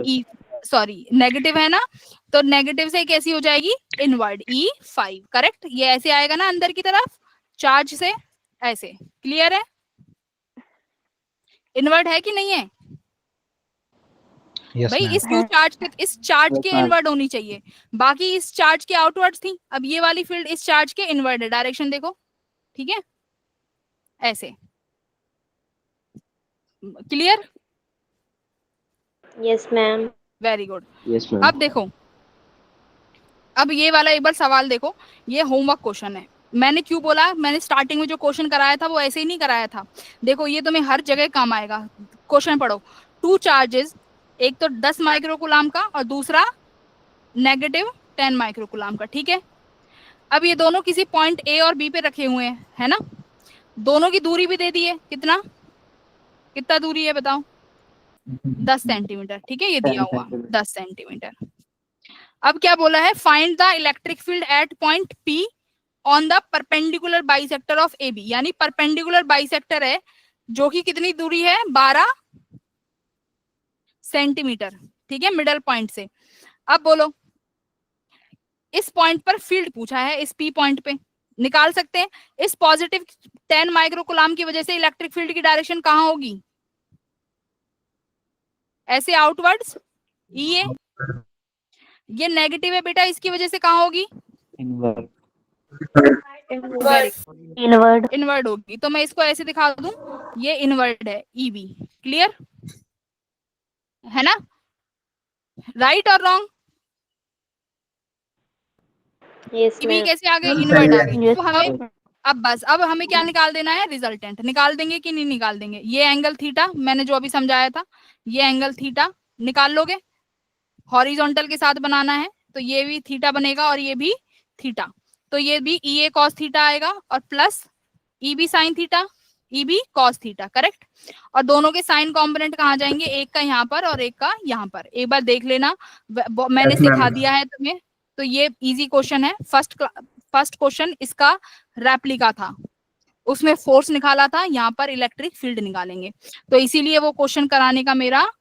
सॉरी नेगेटिव है ना, तो नेगेटिव से कैसी हो जाएगी, इनवर्ड, E5, करेक्ट। ये ऐसे आएगा ना अंदर की तरफ चार्ज से, ऐसे, क्लियर है, इनवर्ड है कि नहीं है। भाई इस चार्ज के इनवर्ड होनी चाहिए, बाकी इस चार्ज के आउटवर्ड थी। अब ये वाली फील्ड इस चार्ज के इनवर्ड है, डायरेक्शन देखो, ठीक है, ऐसे, clear, yes ma'am, very good. Yes ma'am. अब देखो, अब ये वाला एक बार सवाल देखो, ये होमवर्क क्वेश्चन है। मैंने क्यों बोला, मैंने स्टार्टिंग में जो क्वेश्चन कराया था वो ऐसे ही नहीं कराया था। देखो ये तुम्हें हर जगह काम आएगा। क्वेश्चन पढ़ो, 2 चार्जेस, एक तो 10 माइक्रो कूलाम का और दूसरा नेगेटिव 10 माइक्रोकुलाम का, ठीक है। अब ये दोनों किसी पॉइंट ए और बी पे रखे हुए हैं, है ना। दोनों की दूरी भी दे दी है, कितना दूरी है बताओ, 10 सेंटीमीटर, ठीक है, ये दिया 10 हुआ सेंटीमीटर। 10 सेंटीमीटर। अब क्या बोला है, find the electric field at point P on the perpendicular bisector of A B, यानी परपेंडिकुलर बाइसेक्टर है जो कि कितनी दूरी है, 12 सेंटीमीटर, ठीक है, मिडल पॉइंट से। अब बोलो, इस पॉइंट पर फील्ड पूछा है, इस पी पॉइंट पे निकाल सकते हैं। इस पॉजिटिव 10 माइक्रोकुलाम की वजह से इलेक्ट्रिक फील्ड की डायरेक्शन कहाँ होगी, ऐसे आउटवर्ड्स, ये नेगेटिव है बेटा, इसकी वजह से कहाँ होगी, इनवर्ट। इनवर्ड होगी। तो मैं इसको ऐसे दिखा दूं, ये इनवर्ड है, ईबी, क्लियर है ना, राइट और रॉन्ग, ईबी कैसे आ गए, इनवर्ड आ गए। तो हमें अब हमें क्या निकाल देना है, रिजल्टेंट निकाल देंगे कि नहीं निकाल देंगे। ये एंगल थीटा मैंने जो अभी समझाया था, ये एंगल थीटा निकाल लोगे, हॉरिजॉन्टल के साथ बनाना है तो ये भी थीटा बनेगा और ये भी थीटा, तो ये भी ई ए कॉस थीटा आएगा और plus E B sine theta, E B cos theta, correct. और दोनों के साइन कॉम्पोनेंट कहाँ जाएंगे, एक का यहाँ पर और एक का यहाँ पर, एक बार देख लेना, मैंने सिखा दिया है तुम्हें। तो ये इजी क्वेश्चन है, फर्स्ट क्वेश्चन इसका रेप्लिका था, उसमें फोर्स निकाला था, यहाँ पर इलेक्ट्रिक फील्ड निकालेंगे, तो इसीलिए वो क्वेश्चन कराने का मेरा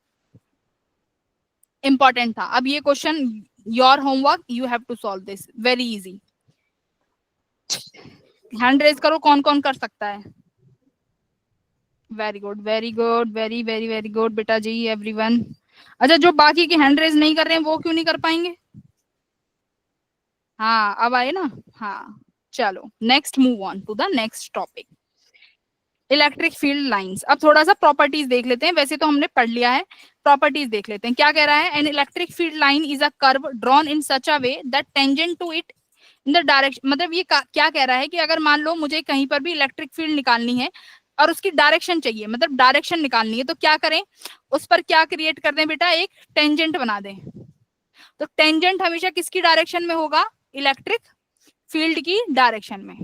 इंपॉर्टेंट था। अब ये question your homework, you have to solve this, very easy. Hand raise करो, कौन कौन कर सकता है, very good very good, very very very good बेटा जी, एवरीवन। अच्छा, जो बाकी के हैंड रेज नहीं कर रहे हैं वो क्यों नहीं कर पाएंगे, हाँ अब आए ना, हाँ चलो next, move on to the next topic, electric field lines. अब थोड़ा सा प्रॉपर्टीज देख लेते हैं, वैसे तो हमने पढ़ लिया है, प्रॉपर्टीज देख लेते हैं। क्या कह रहा है, an electric field line is a curve drawn in such a way that tangent to it in the direction, मतलब ये क्या कह रहा है कि अगर मान लो मुझे कहीं पर भी इलेक्ट्रिक फील्ड निकालनी है और उसकी डायरेक्शन चाहिए, मतलब डायरेक्शन निकालनी है, तो क्या करें, उस पर क्या क्रिएट कर दें बेटा, एक टेंजेंट बना दें। तो टेंजेंट हमेशा किसकी डायरेक्शन में होगा, इलेक्ट्रिक फील्ड की डायरेक्शन में,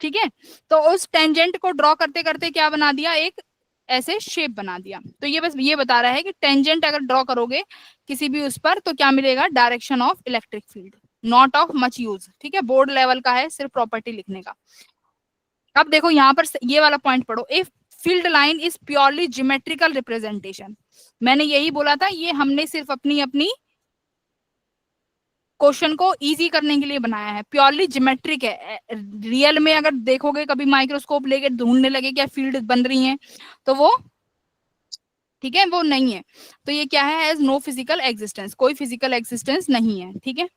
ठीक है। तो उस टेंजेंट को ड्रॉ करते करते क्या बना दिया, एक ऐसे शेप बना दिया। तो ये बस ये बता रहा है कि टेंजेंट अगर ड्रॉ करोगे किसी भी उस पर तो क्या मिलेगा, direction of electric field, not of much use, ठीक है, बोर्ड लेवल का है, सिर्फ प्रॉपर्टी लिखने का। अब देखो यहाँ पर ये वाला पॉइंट पढ़ो, if field line is purely geometrical representation, मैंने यही बोला था, ये हमने सिर्फ अपनी क्वेश्चन को इजी करने के लिए बनाया है, प्योरली ज्योमेट्रिक है। रियल में अगर देखोगे कभी माइक्रोस्कोप लेके ढूंढने लगे क्या फील्ड बन रही हैं, तो वो ठीक है वो नहीं है। तो ये क्या है, हैज नो फिजिकल एग्जिस्टेंस, कोई फिजिकल एग्जिस्टेंस नहीं है, ठीक है।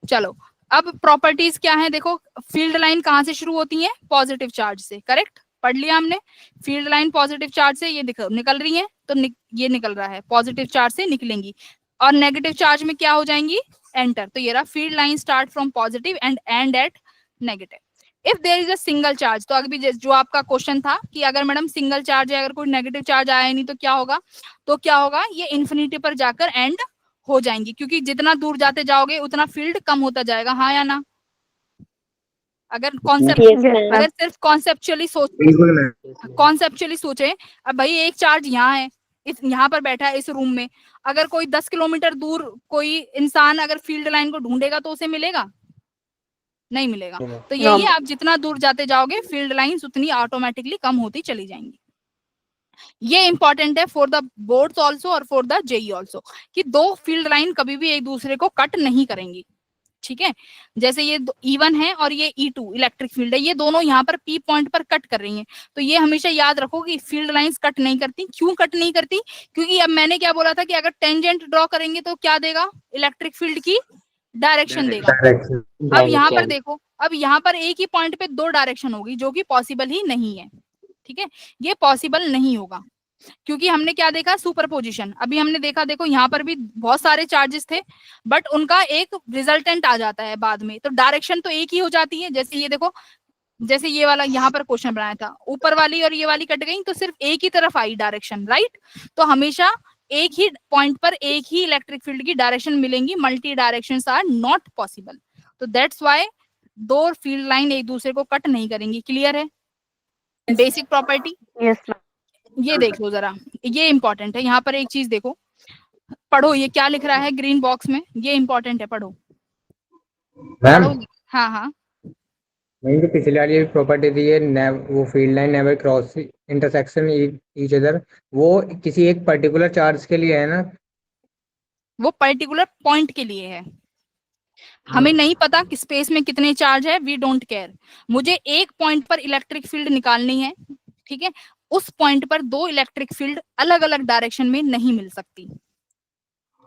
चलो अब प्रॉपर्टीज क्या है, देखो फील्ड लाइन कहाँ से शुरू होती है, पॉजिटिव चार्ज से, करेक्ट, पढ़ लिया हमने। फील्ड लाइन पॉजिटिव चार्ज से ये निकल रही है, तो ये निकल रहा है, पॉजिटिव चार्ज से निकलेंगी, और नेगेटिव चार्ज में क्या हो जाएंगी, एंटर। तो ये रहा, field line start from positive and end at negative. If there is a single charge, तो अभी जो आपका क्वेश्चन था कि अगर मैडम सिंगल चार्ज है, अगर कोई नेगेटिव चार्ज आया नहीं तो क्या होगा, ये इन्फिनिटी पर जाकर एंड हो जाएंगी, क्योंकि जितना दूर जाते जाओगे उतना फील्ड कम होता जाएगा, हाँ या ना। अगर अगर सिर्फ कॉन्सेप्चुअली सोचे, अब भाई एक चार्ज यहाँ है, यहाँ पर बैठा है इस रूम में, अगर कोई 10 किलोमीटर दूर कोई इंसान अगर फील्ड लाइन को ढूंढेगा तो उसे मिलेगा, नहीं मिलेगा। तो यही है, आप जितना दूर जाते जाओगे फील्ड लाइंस उतनी ऑटोमेटिकली कम होती चली जाएंगी। ये इंपॉर्टेंट है फॉर द बोर्ड्स ऑल्सो और फॉर द जेई ऑल्सो, कि दो फील्ड लाइन कभी भी एक दूसरे को कट नहीं करेंगी, ठीक है। जैसे ये E1 है और ये E2 इलेक्ट्रिक फील्ड है, ये दोनों यहाँ पर P पॉइंट पर कट कर रही हैं, तो ये हमेशा याद रखो कि फील्ड लाइंस कट नहीं करती। क्यों कट नहीं करती, क्योंकि अब मैंने क्या बोला था कि अगर टेंजेंट ड्रॉ करेंगे तो क्या देगा, इलेक्ट्रिक फील्ड की डायरेक्शन देगा। अब यहाँ पर देखो, अब यहाँ पर एक ही पॉइंट पे दो डायरेक्शन होगी, जो कि पॉसिबल ही नहीं है, ठीक है, ये पॉसिबल नहीं होगा, क्योंकि हमने क्या देखा, सुपरपोजिशन। अभी हमने देखा, देखो यहाँ पर भी बहुत सारे चार्जेस थे, बट उनका एक रिजल्टेंट आ जाता है बाद में, तो डायरेक्शन तो एक ही हो जाती है। जैसे ये देखो, जैसे ये वाला यहाँ पर क्वेश्चन बनाया था, ऊपर वाली और ये वाली कट गई तो सिर्फ एक ही तरफ आई डायरेक्शन, राइट। तो हमेशा एक ही पॉइंट पर एक ही इलेक्ट्रिक फील्ड की डायरेक्शन मिलेंगी, multi directions are not possible. तो दैट्स व्हाई दो फील्ड लाइन एक दूसरे को कट नहीं करेंगी। क्लियर है? बेसिक प्रॉपर्टी यस ये देख लो जरा, ये इंपॉर्टेंट है। यहाँ पर एक चीज देखो, पढ़ो ये क्या लिख रहा है ग्रीन बॉक्स में, ये इंपॉर्टेंट है, पढ़ो मैम पढ़ो। हाँ हाँ वहीं तो पिछले वाली प्रॉपर्टी थी ये वो field line never cross intersection each other, वो किसी एक पर्टिकुलर चार्ज के लिए है ना? वो पर्टिकुलर पॉइंट के लिए है। हमें नहीं पता कि स्पेस में कितने चार्ज है, वी डोंट केयर। मुझे एक पॉइंट पर इलेक्ट्रिक फील्ड निकालनी है, ठीक है? उस पॉइंट पर दो इलेक्ट्रिक फील्ड अलग अलग डायरेक्शन में नहीं मिल सकती,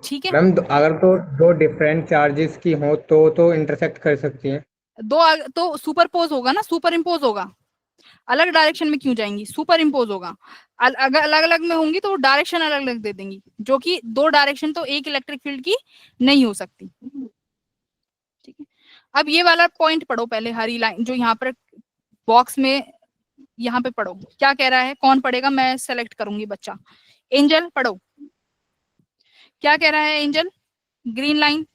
ठीक है? मैम अगर तो दो डिफरेंट चार्जेस की हो तो इंटरसेक्ट कर सकती हैं। तो सुपरपोज होगा ना, सुपर इम्पोज होगा। अलग डायरेक्शन में क्यों जाएंगी? सुपर इम्पोज होगा। अगर अलग अलग में होंगी तो डायरेक्शन अलग अलग दे देंगी, जो कि दो डायरेक्शन तो एक इलेक्ट्रिक फील्ड की नहीं हो सकती, ठीक है? अब ये वाला पॉइंट पढ़ो पहले, हरी लाइन जो यहाँ पर बॉक्स में, यहाँ पे पढ़ो क्या कह रहा है। कौन पढ़ेगा? मैं सेलेक्ट करूंगी बच्चा। एंजल पढ़ो, क्या कह रहा है एंजल? Green line.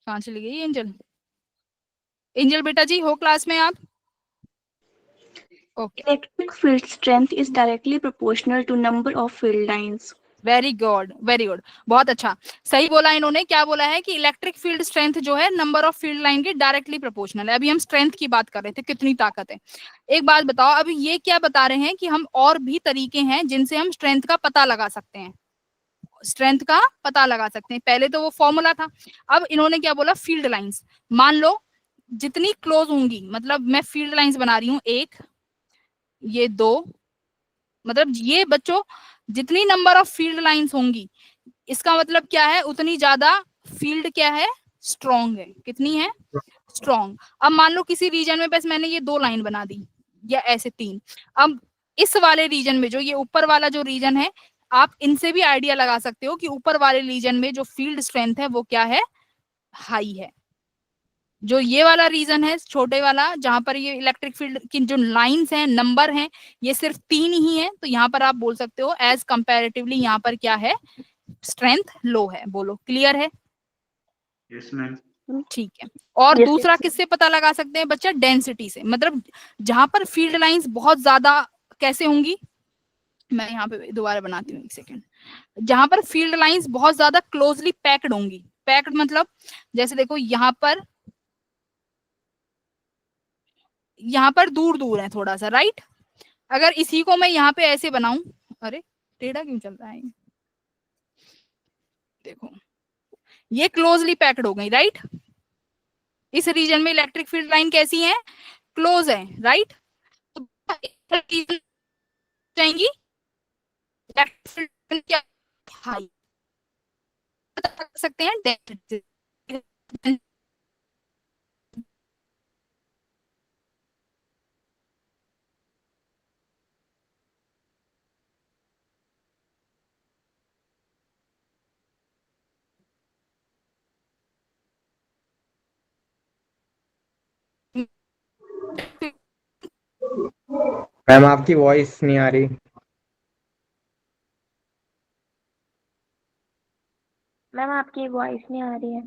कहाँ चली गई एंजल? एंजल बेटा जी हो क्लास में आप? Okay, Electric field strength is directly proportional to number of field lines. Very good very good, बहुत अच्छा, सही बोला इन्होंने। क्या बोला है कि इलेक्ट्रिक फील्ड स्ट्रेंथ जो है नंबर ऑफ फील्ड लाइन के डायरेक्टली प्रोपोर्शनल है। अभी हम स्ट्रेंथ की बात कर रहे थे, कितनी ताकत है। एक बात बताओ, अभी ये क्या बता रहे हैं कि हम और भी तरीके हैं जिनसे हम स्ट्रेंथ का पता लगा सकते हैं, स्ट्रेंथ का पता लगा सकते हैं। पहले तो वो फॉर्मूला था, अब इन्होंने क्या बोला? Field lines. मान लो जितनी क्लोज होंगी, मतलब मैं फील्ड लाइंस बना रही हूँ, एक, ये दो, मतलब ये बच्चों जितनी नंबर ऑफ फील्ड लाइंस होंगी, इसका मतलब क्या है? उतनी ज्यादा फील्ड क्या है? स्ट्रॉन्ग है। कितनी है? स्ट्रॉन्ग। अब मान लो किसी रीजन में बस मैंने ये दो लाइन बना दी, या ऐसे तीन। अब इस वाले रीजन में, जो ये ऊपर वाला जो रीजन है, आप इनसे भी आइडिया लगा सकते हो कि ऊपर वाले रीजन में जो फील्ड स्ट्रेंथ है वो क्या है? हाई है। जो ये वाला रीजन है छोटे वाला, जहां पर ये इलेक्ट्रिक फील्ड की जो लाइंस हैं, नंबर हैं, ये सिर्फ तीन ही है, तो यहाँ पर आप बोल सकते हो एज कंपैरेटिवली यहाँ पर क्या है? स्ट्रेंथ लो है। बोलो क्लियर है? Yes ma'am. ठीक है। और Yes, दूसरा yes. किससे पता लगा सकते हैं बच्चा? डेंसिटी से। मतलब जहां पर फील्ड लाइंस बहुत ज्यादा कैसे होंगी, मैं यहाँ पे दोबारा बनाती हूँ, एक सेकेंड। जहां पर फील्ड लाइंस बहुत ज्यादा क्लोजली पैक्ड होंगी, पैक्ड मतलब जैसे देखो यहाँ पर दूर दूर है थोड़ा सा, राइट? अगर इसी को मैं यहाँ पे ऐसे बनाऊं, अरे टेढ़ा क्यों चल रहा है ये? देखो ये क्लोजली पैक्ड हो गई, राइट? इस रीजन में इलेक्ट्रिक फील्ड लाइन कैसी है? क्लोज है, राइट? तो जाएंगी इलेक्ट्रिक फील्ड लाइन क्या? हाई। बता सकते हैं डेंसिटी। मैम आपकी वॉइस नहीं आ रही। मैम आपकी वॉइस नहीं आ रही है।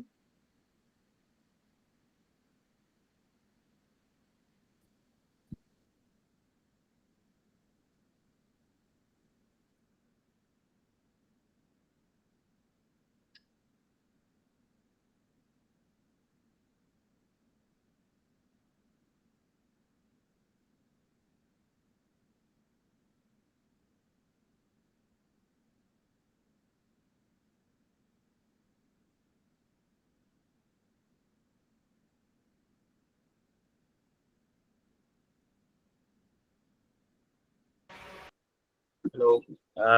Hello.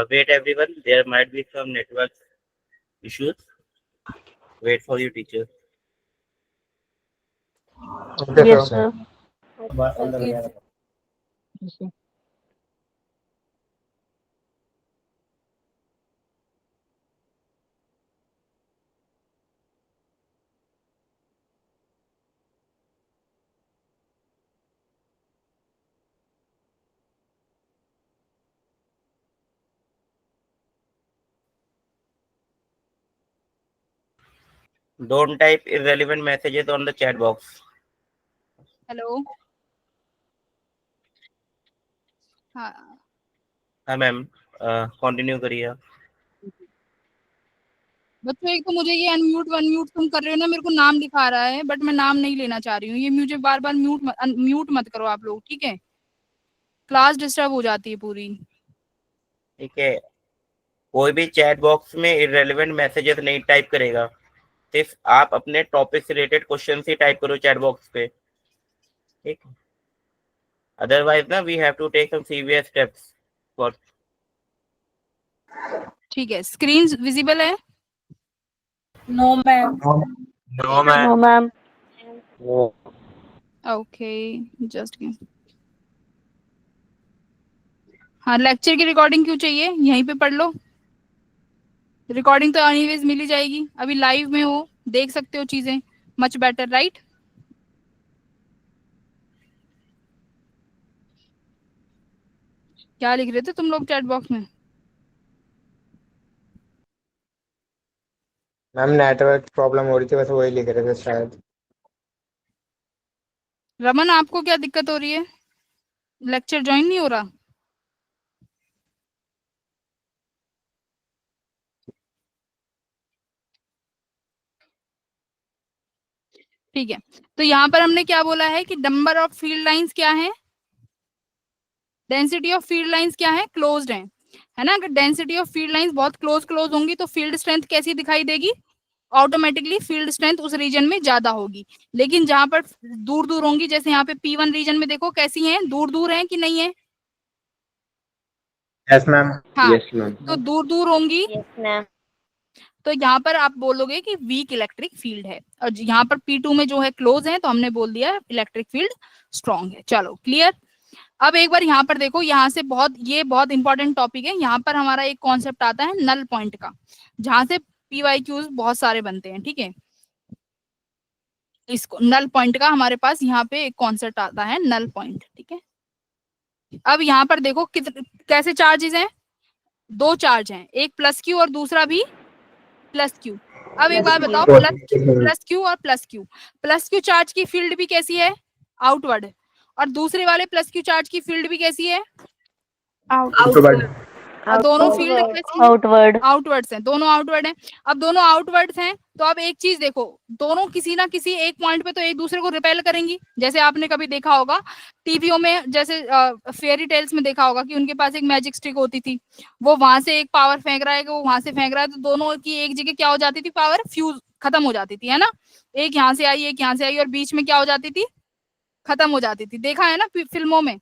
Wait, everyone. There might be some network issues. Wait for your teacher. Yes, sir. Don't type irrelevant messages on the chat box. Hello, हाँ हाँ मैम, कंटिन्यू करिए आप। बच्चों, एक तो मुझे ये अनम्यूट वनम्यूट तुम कर रहे हो ना, मेरे को नाम दिखा रहा है बट मैं नाम नहीं लेना चाह रही हूँ। ये मुझे बार बार म्यूट मत करो आप लोग, ठीक है? क्लास डिस्टर्ब हो जाती है पूरी। ठीक है, कोई भी चैट बॉक्स में इररेलेवेंट मैसेजेस नहीं टाइप करेगा, सिर्फ आप अपने टॉपिक से रिलेटेड क्वेश्चन ही टाइप करो चैट बॉक्स पे, ठीक? अदरवाइज ना we have to take some serious steps for. ठीक है, स्क्रीन विजिबल है? No ma'am. No ma'am. No, ma'am. Okay, just हाँ, लेक्चर की रिकॉर्डिंग क्यों चाहिए? यहीं पे पढ़ लो, रिकॉर्डिंग तो एनीवेज मिल ही जाएगी। अभी लाइव में हो, देख सकते हो चीजें, मच बेटर, राइट? क्या लिख रहे थे तुम लोग चैट बॉक्स में? मैम नेटवर्क प्रॉब्लम हो रही थी, बस वही लिख रहे थे शायद। रमन, आपको क्या दिक्कत हो रही है? लेक्चर ज्वाइन नहीं हो रहा? ठीक है, तो यहाँ पर हमने क्या बोला है कि नंबर ऑफ फील्ड लाइंस क्या है, डेंसिटी ऑफ फील्ड लाइंस क्या है, क्लोज्ड है ना? अगर डेंसिटी ऑफ फील्ड लाइंस बहुत क्लोज क्लोज होंगी तो फील्ड स्ट्रेंथ कैसी दिखाई देगी? ऑटोमेटिकली फील्ड स्ट्रेंथ उस रीजन में ज्यादा होगी। लेकिन जहां पर दूर दूर होंगी, जैसे यहाँ पे P1 रीजन में देखो कैसी हैं, दूर दूर हैं कि नहीं है? Yes ma'am. हाँ, यस मैम। तो दूर दूर होंगी यस मैम। तो यहाँ पर आप बोलोगे कि वीक इलेक्ट्रिक फील्ड है, और यहाँ पर P2 में जो है क्लोज है, तो हमने बोल दिया इलेक्ट्रिक फील्ड स्ट्रॉन्ग है। चलो क्लियर। अब एक बार यहाँ पर देखो, यहाँ से ये बहुत इंपॉर्टेंट टॉपिक है। यहाँ पर हमारा एक कॉन्सेप्ट आता है नल पॉइंट का, जहां से PYQs बहुत सारे बनते हैं, ठीक है? इसको नल पॉइंट का हमारे पास यहाँ पे एक कॉन्सेप्ट आता है, नल पॉइंट, ठीक है? अब यहाँ पर देखो कैसे चार्जेस हैं, दो चार्ज हैं, एक प्लस क्यू और दूसरा भी प्लस क्यू। अब एक बार बताओ, प्लस क्यू और प्लस क्यू चार्ज की फील्ड भी कैसी है? आउटवर्ड। और दूसरे वाले प्लस क्यू चार्ज की फील्ड भी कैसी है? Outward. और दोनों फील्ड कैसी है? Outward. आउटवर्ड्स हैं, दोनों आउटवर्ड हैं। अब दोनों आउटवर्ड्स हैं तो अब एक चीज देखो, दोनों किसी ना किसी एक पॉइंट पे तो एक दूसरे को रिपेल करेंगी। जैसे आपने कभी देखा होगा टीवीओ में, जैसे फेयरी टेल्स में देखा होगा कि उनके पास एक मैजिक स्टिक होती थी, वो वहां से एक पावर फेंक रहा है, वो वहां से फेंक रहा है, तो दोनों की एक जगह क्या हो जाती थी, पावर फ्यूज खत्म हो जाती थी, है ना? एक यहाँ से आई, एक यहाँ से आई, और बीच में क्या हो जाती थी, खत्म हो जाती थी। देखा है ना फिल्मों में?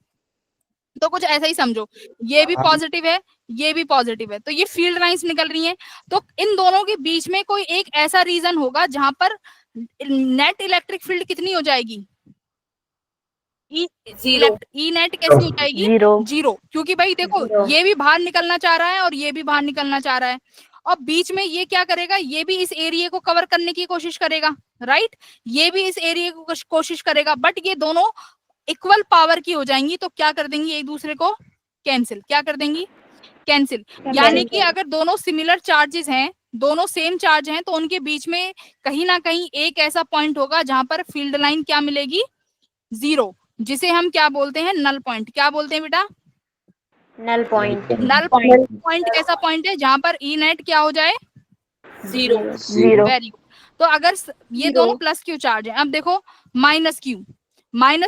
तो कुछ ऐसा ही समझो, ये भी पॉजिटिव है, ये भी पॉजिटिव है, तो ये फील्ड लाइंस निकल रही हैं। तो इन दोनों के बीच में कोई एक ऐसा रीजन होगा जहां पर नेट इलेक्ट्रिक फील्ड कितनी हो जाएगी? ई नेट कैसी हो जाएगी? जीरो। क्योंकि भाई देखो, ये भी बाहर निकलना चाह रहा है और ये भी बाहर निकलना चाह रहा है, और बीच में ये क्या करेगा, ये भी इस एरिया को कवर करने की कोशिश करेगा, राइट? ये भी इस एरिया को कोशिश करेगा, बट ये दोनों इक्वल पावर की हो जाएंगी, तो क्या कर देंगी, एक दूसरे को कैंसिल। क्या कर देंगी? कैंसिल। यानी कि अगर दोनों सिमिलर चार्जेस हैं, दोनों सेम चार्ज हैं, तो उनके बीच में कहीं ना कहीं एक ऐसा पॉइंट होगा जहां पर फील्ड लाइन क्या मिलेगी? जीरो, जिसे हम क्या बोलते हैं? Null point. क्या बोलते हैं बेटा? Null point. नल पॉइंट कैसा पॉइंट है? जहां पर ई नेट क्या हो जाए? जीरो। Very good. तो अगर ये दोनों प्लस क्यू चार्ज है, अब देखो माइनस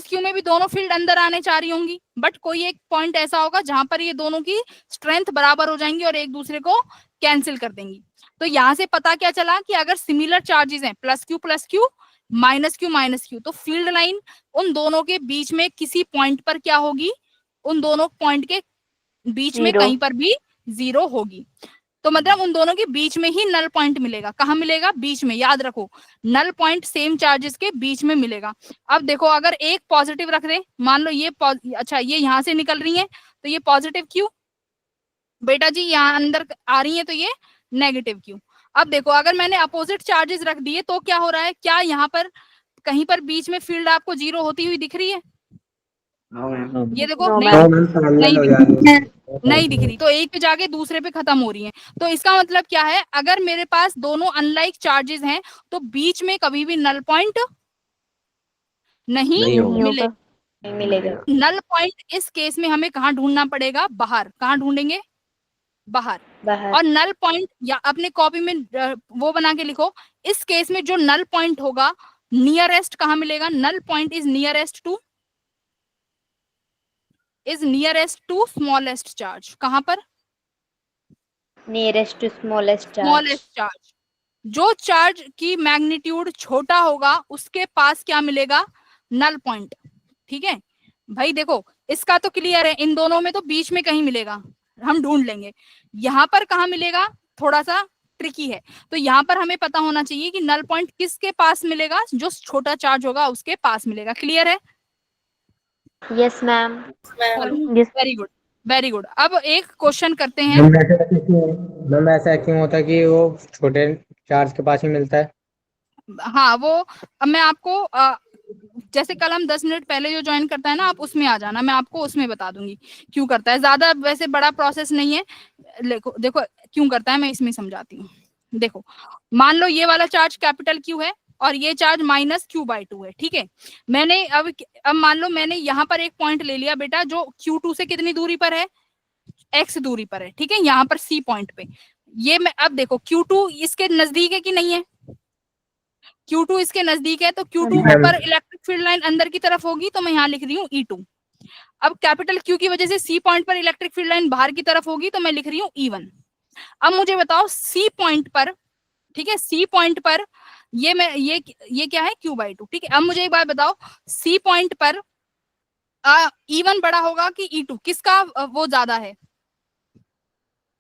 क्यू में भी दोनों फील्ड अंदर आने चाह रही होंगी, बट कोई एक पॉइंट ऐसा होगा जहां पर ये दोनों की स्ट्रेंथ बराबर हो जाएंगी और एक दूसरे को कैंसिल कर देंगी। तो यहां से पता क्या चला कि अगर सिमिलर चार्जेस हैं, प्लस क्यू माइनस क्यू, तो फील्ड लाइन उन दोनों के बीच में किसी पॉइंट पर क्या होगी? उन दोनों पॉइंट के बीच में कहीं पर भी जीरो होगी। तो मतलब उन दोनों के बीच में ही नल पॉइंट मिलेगा। कहाँ मिलेगा? बीच में। याद रखो, नल पॉइंट सेम चार्जेस के बीच में मिलेगा। अब देखो, अगर एक पॉजिटिव रख दे, मान लो ये अच्छा, ये यहाँ से निकल रही है, तो ये पॉजिटिव क्यू बेटा जी यहाँ अंदर आ रही है, तो ये नेगेटिव क्यू। अब देखो, अगर मैंने अपोजिट चार्जेस रख दिए तो क्या हो रहा है? क्या यहाँ पर कहीं पर बीच में फील्ड आपको जीरो होती हुई दिख रही है? ये देखो No, नहीं, तो मैम पैरेलल नहीं हो दिख जाएगी। रही, नहीं दिख रही, तो एक पे जाके दूसरे पे खत्म हो रही है। तो इसका मतलब क्या है, अगर मेरे पास दोनों अनलाइक चार्जेस हैं तो बीच में कभी भी नल पॉइंट नहीं मिलेगा। नहीं मिलेगा। नल पॉइंट इस केस में हमें कहाँ ढूंढना पड़ेगा, बाहर। कहाँ ढूंढेंगे, बाहर। बाहर। और नल पॉइंट, या अपने कॉपी में वो बना के लिखो, इस केस में जो नल पॉइंट होगा नियरेस्ट कहाँ मिलेगा, null point is nearest to smallest charge. कहाँ पर, nearest to smallest charge. Smallest charge. जो चार्ज की मैग्नीट्यूड छोटा होगा उसके पास क्या मिलेगा, नल पॉइंट। ठीक है भाई, देखो इसका तो क्लियर है, इन दोनों में तो बीच में कहीं मिलेगा, हम ढूंढ लेंगे। यहाँ पर कहाँ मिलेगा, थोड़ा सा ट्रिकी है। तो यहाँ पर हमें पता होना चाहिए कि नल पॉइंट किसके पास मिलेगा, जो छोटा चार्ज होगा उसके पास मिलेगा। क्लियर है, yes ma'am. Very good, very good. अब एक क्वेश्चन करते हैं। मैम ऐसा क्यों होता है कि वो छोटे चार्ज के पास ही मिलता है? हाँ वो, अब मैं आपको जैसे कल हम 10 मिनट पहले जो ज्वाइन करता है ना, आप उसमें आ जाना, मैं आपको उसमें बता दूंगी क्यों करता है। ज्यादा वैसे बड़ा प्रोसेस नहीं है, देखो देखो क्यों करता है, मैं इसमें समझाती हूँ। देखो मान लो ये वाला चार्ज कैपिटल क्यू है और ये चार्ज माइनस Q/2 है। ठीक है, मैंने अब मान लो मैंने यहाँ पर एक पॉइंट ले लिया बेटा, जो Q2 से कितनी दूरी पर है, x दूरी पर है। ठीक है, यहाँ पर C पॉइंट पे ये मैं, अब देखो Q2 इसके नजदीक है कि नहीं है, Q2 इसके नजदीक है, तो Q2 पर इलेक्ट्रिक फील्ड लाइन अंदर की तरफ होगी, तो मैं यहाँ लिख रही हूँ E2। अब कैपिटल Q की वजह से C पॉइंट पर इलेक्ट्रिक फील्ड लाइन बाहर की तरफ होगी, तो मैं लिख रही हूँ E1। अब मुझे बताओ C पॉइंट पर, ठीक है, C पॉइंट पर ये मैं ये क्या है, Q/2। ठीक है, अब मुझे एक बात बताओ, C पॉइंट पर E1 बड़ा होगा कि E2, किसका वो ज्यादा है,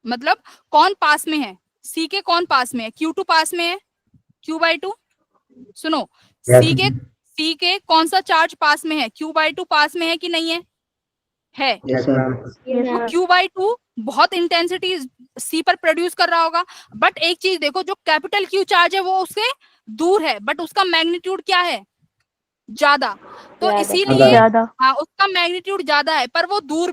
मतलब कौन पास में है, C के कौन पास में है, Q2 पास में है Q/2। सुनो, C के कौन सा चार्ज पास में है, Q/2 पास में है कि नहीं है, है। Yes ma'am. तो Q/2 बहुत इंटेंसिटी C पर प्रोड्यूस कर रहा होगा, बट एक चीज देखो, जो कैपिटल Q चार्ज है वो उससे दूर है, बट उसका मैग्नीट्यूड क्या है, ज्यादा। तो इसीलिए हाँ, उसका मैग्नीट्यूड ज्यादा है, पर वो दूर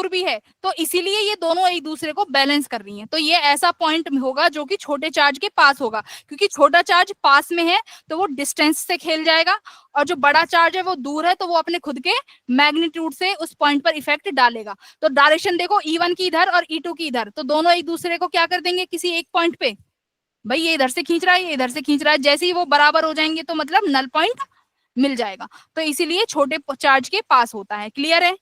भी है, तो इसीलिए ये दोनों एक दूसरे को बैलेंस कर रही हैं। तो ये ऐसा पॉइंट होगा जो कि छोटे चार्ज के पास होगा, क्योंकि छोटा चार्ज पास में है तो वो डिस्टेंस से खेल जाएगा, और जो बड़ा चार्ज है वो दूर है तो वो अपने खुद के मैग्नीट्यूड से उस पॉइंट पर इफेक्ट डालेगा। तो डायरेक्शन देखो, E1 की इधर और E2 की इधर, तो दोनों एक दूसरे को क्या कर देंगे, किसी एक पॉइंट पे, भाई ये इधर से खींच रहा है, ये इधर से खींच रहा है, जैसे ही वो बराबर हो जाएंगे तो मतलब नल पॉइंट मिल जाएगा। तो इसीलिए छोटे चार्ज के पास होता है। क्लियर है,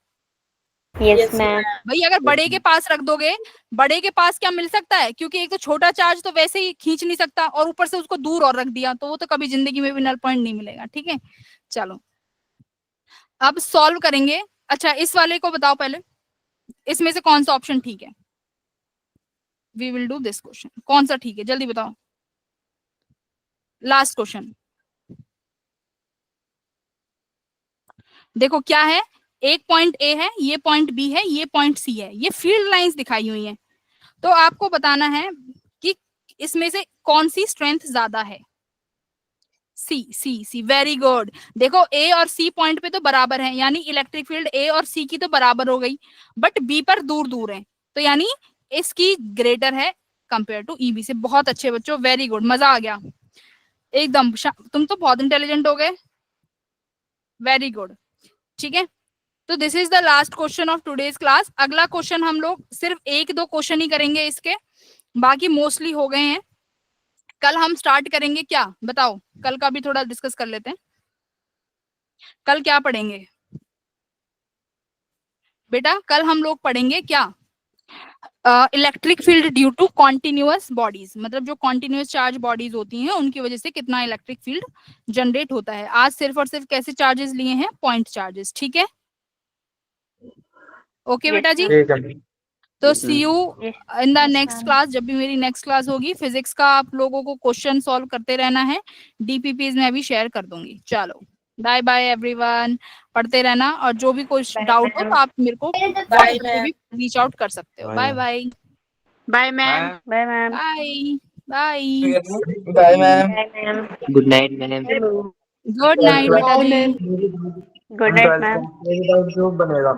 यस मैम। भाई अगर बड़े के पास रख दोगे, बड़े के पास क्या मिल सकता है, क्योंकि एक तो छोटा चार्ज तो वैसे ही खींच नहीं सकता, और ऊपर से उसको दूर और रख दिया, तो वो तो कभी जिंदगी में भी नल पॉइंट नहीं मिलेगा। ठीक है, चलो अब सॉल्व करेंगे। अच्छा इस वाले को बताओ पहले, इसमें से कौन सा ऑप्शन ठीक है, we will do this question, कौन सा ठीक है जल्दी बताओ, लास्ट क्वेश्चन। देखो क्या है, एक पॉइंट ए है, ये पॉइंट बी है, ये पॉइंट सी है, ये फील्ड लाइंस दिखाई हुई हैं, तो आपको बताना है कि इसमें से कौन सी स्ट्रेंथ ज्यादा है। सी, वेरी गुड। देखो ए और सी पॉइंट पे तो बराबर है, यानी इलेक्ट्रिक फील्ड ए और सी की तो बराबर हो गई, बट बी पर दूर दूर है, तो यानी इसकी ग्रेटर है कंपेयर टू ईबी से। बहुत अच्छे बच्चों, वेरी गुड, मजा आ गया एकदम, तुम तो बहुत इंटेलिजेंट हो गए, वेरी गुड। ठीक है, तो this is the last question of today's class. अगला क्वेश्चन हम लोग सिर्फ 1-2 क्वेश्चन ही करेंगे इसके, बाकी मोस्टली हो गए हैं। कल हम स्टार्ट करेंगे क्या बताओ, कल का भी थोड़ा डिस्कस कर लेते हैं। कल क्या पढ़ेंगे बेटा, कल हम लोग पढ़ेंगे क्या, electric field due to continuous bodies, मतलब जो कॉन्टिन्यूअस चार्ज बॉडीज होती हैं उनकी वजह से कितना इलेक्ट्रिक फील्ड जनरेट होता है। आज सिर्फ और सिर्फ कैसे चार्जेस लिए हैं, पॉइंट चार्जेस। ठीक है, ओके बेटा जी, तो see you in the next class. जब भी मेरी नेक्स्ट क्लास होगी फिजिक्स का, आप लोगों को क्वेश्चन सॉल्व करते रहना है, डीपीपीज में भी शेयर कर दूंगी। चलो बाय बाय एवरीवन, पढ़ते रहना, और जो भी कोई डाउट हो तो आप मेरे को भी रीच आउट कर सकते हो। Bye bye, bye ma'am. Bye ma'am. Bye bye bye ma'am. Bye ma'am. Good night ma'am. Good night बेटा जी। Good night ma'am. जो बनेगा